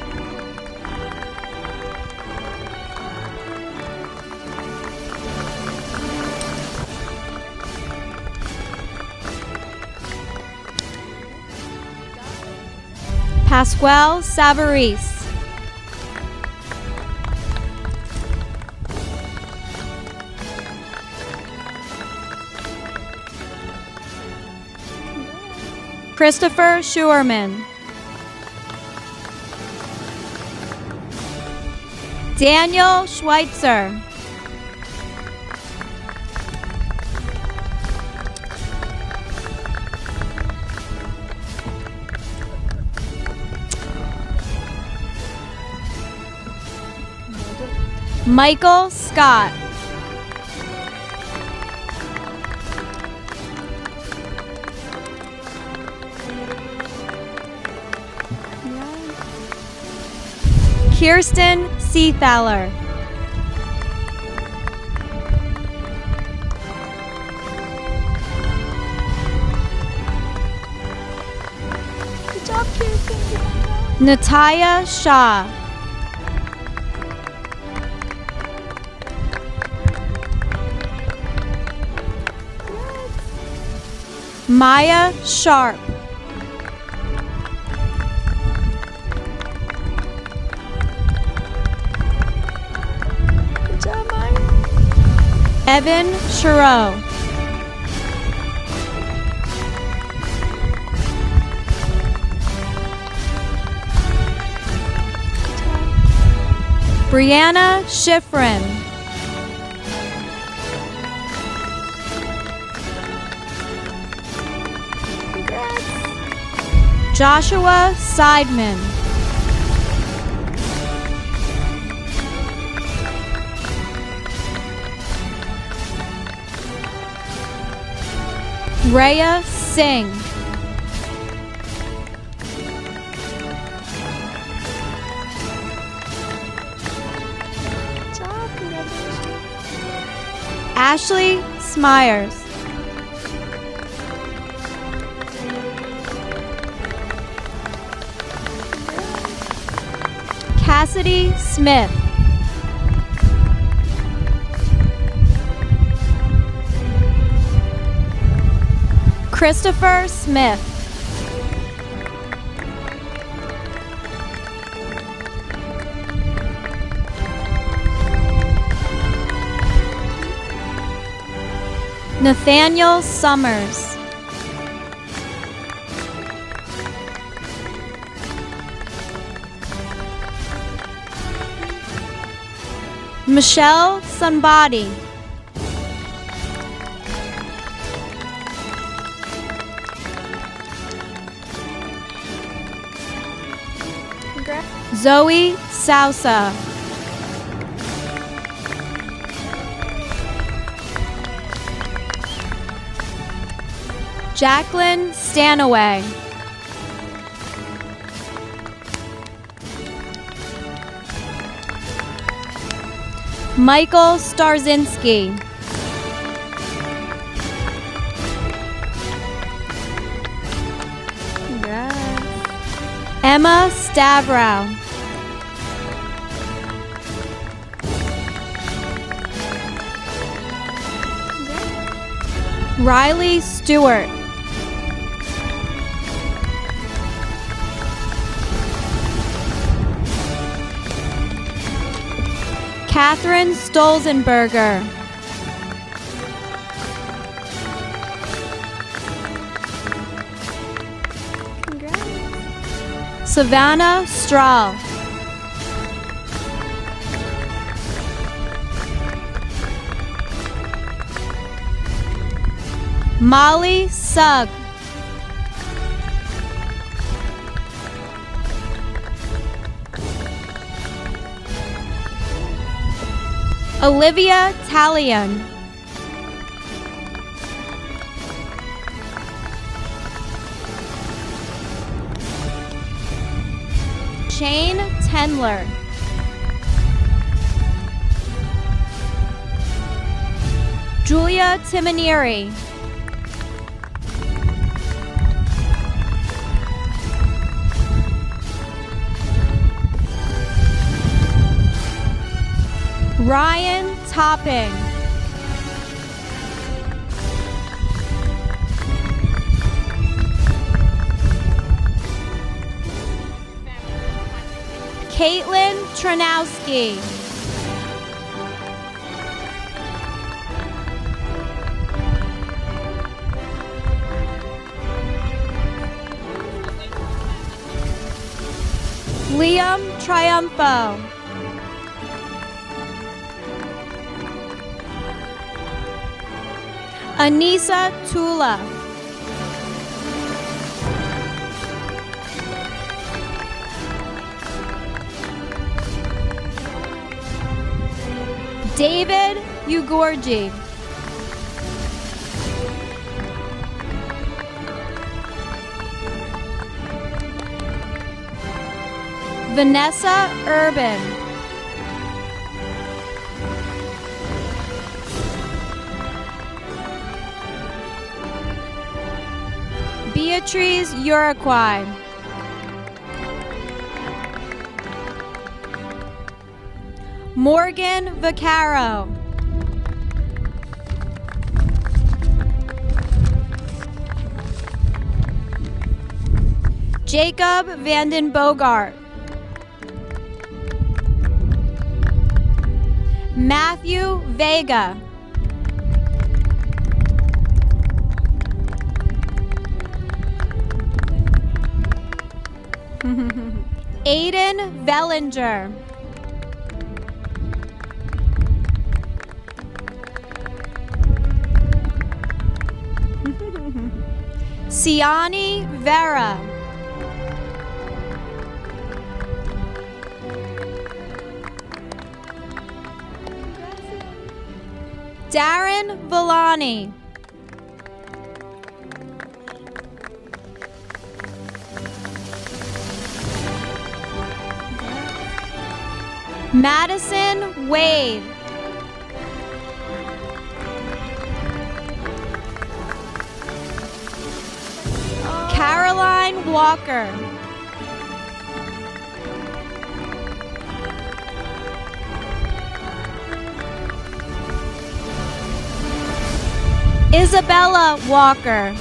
[SPEAKER 9] Pasquale Savarese. Christopher Schuerman. Daniel Schweitzer. Michael Scott.
[SPEAKER 19] Kirsten Seathaler.
[SPEAKER 15] Good job, Kirsten.
[SPEAKER 19] Nataya Shaw. Maya Sharp.
[SPEAKER 15] Good job, Maya.
[SPEAKER 19] Evan Chiro. Brianna Schifrin. Joshua Seidman. Rhea Singh.
[SPEAKER 15] Good job. Congratulations.
[SPEAKER 19] Ashley Smyers. Cassidy Smith. Christopher Smith. Nathaniel Summers. Michelle Sunbody.
[SPEAKER 15] Congrats.
[SPEAKER 19] Zoe Sousa. Jacqueline Stanaway. Michael Starzinski.
[SPEAKER 15] Congrats.
[SPEAKER 19] Emma Stavrow. Riley Stewart. Catherine Stolzenberger.
[SPEAKER 15] Congrats.
[SPEAKER 19] Savannah Strahl. Molly Sugg. Olivia Talion. Shane Tendler. Julia Timonieri. Ryan Topping. Caitlin Tranowski. Liam Triumpho. Anissa Tula. David Ugorji. Vanessa Urban. Beatrice Uruguay. Morgan Vaccaro. Jacob Vanden Bogart. Matthew Vega. Aiden Vellinger. Siani Vera. Darren Villani. Madison Wade. Caroline Walker. Isabella Walker.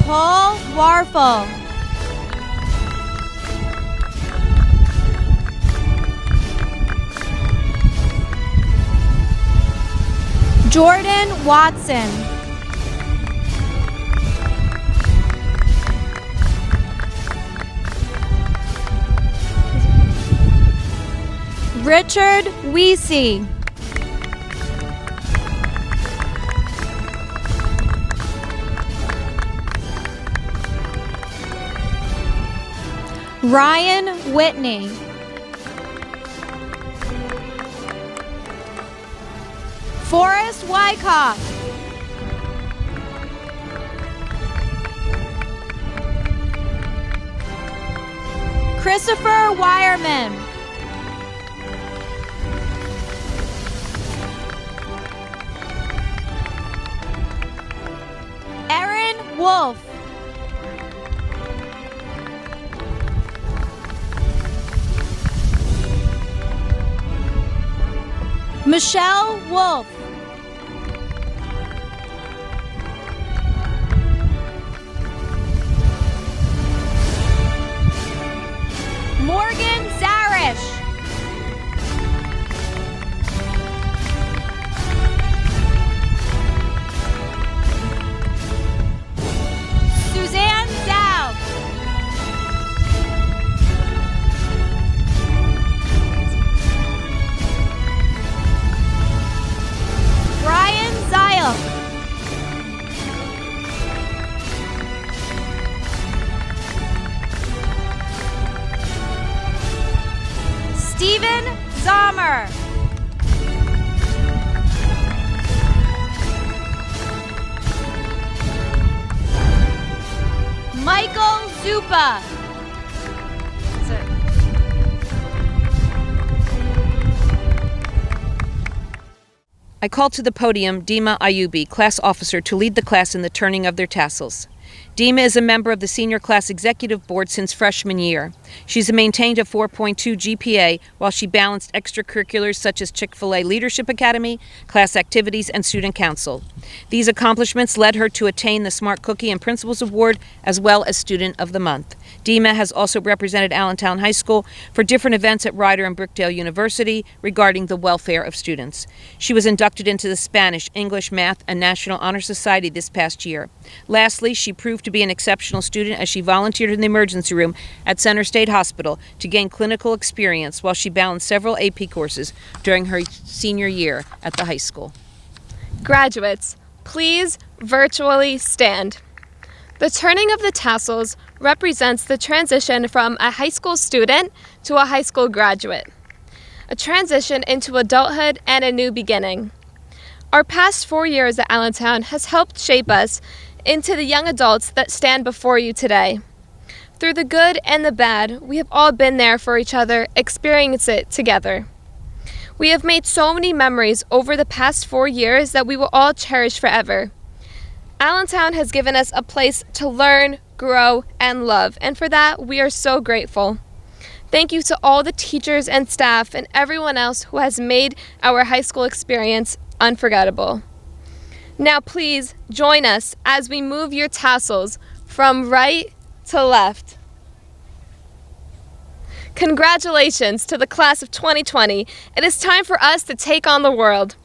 [SPEAKER 19] Paul Warfel. Jordan Watson. Richard Weesey. Ryan Whitney. Forrest Wyckoff. Christopher Wireman. Erin Wolf. Michelle Wolf. Morgan Zarish. Suzanne Dow. Brian Zile. Steven Zomer. Michael Zupa. That's it.
[SPEAKER 2] I call to the podium Dima Ayubi, class officer, to lead the class in the turning of their tassels. Dima is a member of the Senior Class Executive Board since freshman year. She's maintained a 4.2 GPA while she balanced extracurriculars such as Chick-fil-A Leadership Academy, class activities, and student council. These accomplishments led her to attain the Smart Cookie and Principals Award as well as Student of the Month. Dima has also represented Allentown High School for different events at Rider and Brookdale University regarding the welfare of students. She was inducted into the Spanish, English, Math, and National Honor Society this past year. Lastly, she proved to be an exceptional student as she volunteered in the emergency room at Center State Hospital to gain clinical experience while she balanced several AP courses during her senior year at the high school.
[SPEAKER 20] Graduates, please virtually stand. The turning of the tassels represents the transition from a high school student to a high school graduate, a transition into adulthood and a new beginning. Our past 4 years at Allentown has helped shape us into the young adults that stand before you today. Through the good and the bad, we have all been there for each other, experienced it together. We have made so many memories over the past 4 years that we will all cherish forever. Allentown has given us a place to learn, grow, and love, and for that, we are so grateful. Thank you to all the teachers and staff and everyone else who has made our high school experience unforgettable. Now please join us as we move your tassels from right to left. Congratulations to the class of 2020. It is time for us to take on the world.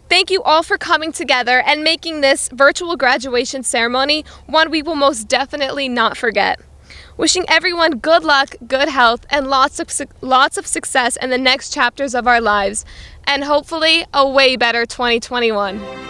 [SPEAKER 20] Thank you all for coming together and making this virtual graduation ceremony one we will most definitely not forget. Wishing everyone good luck, good health, and lots of success in the next chapters of our lives, and hopefully a way better 2021.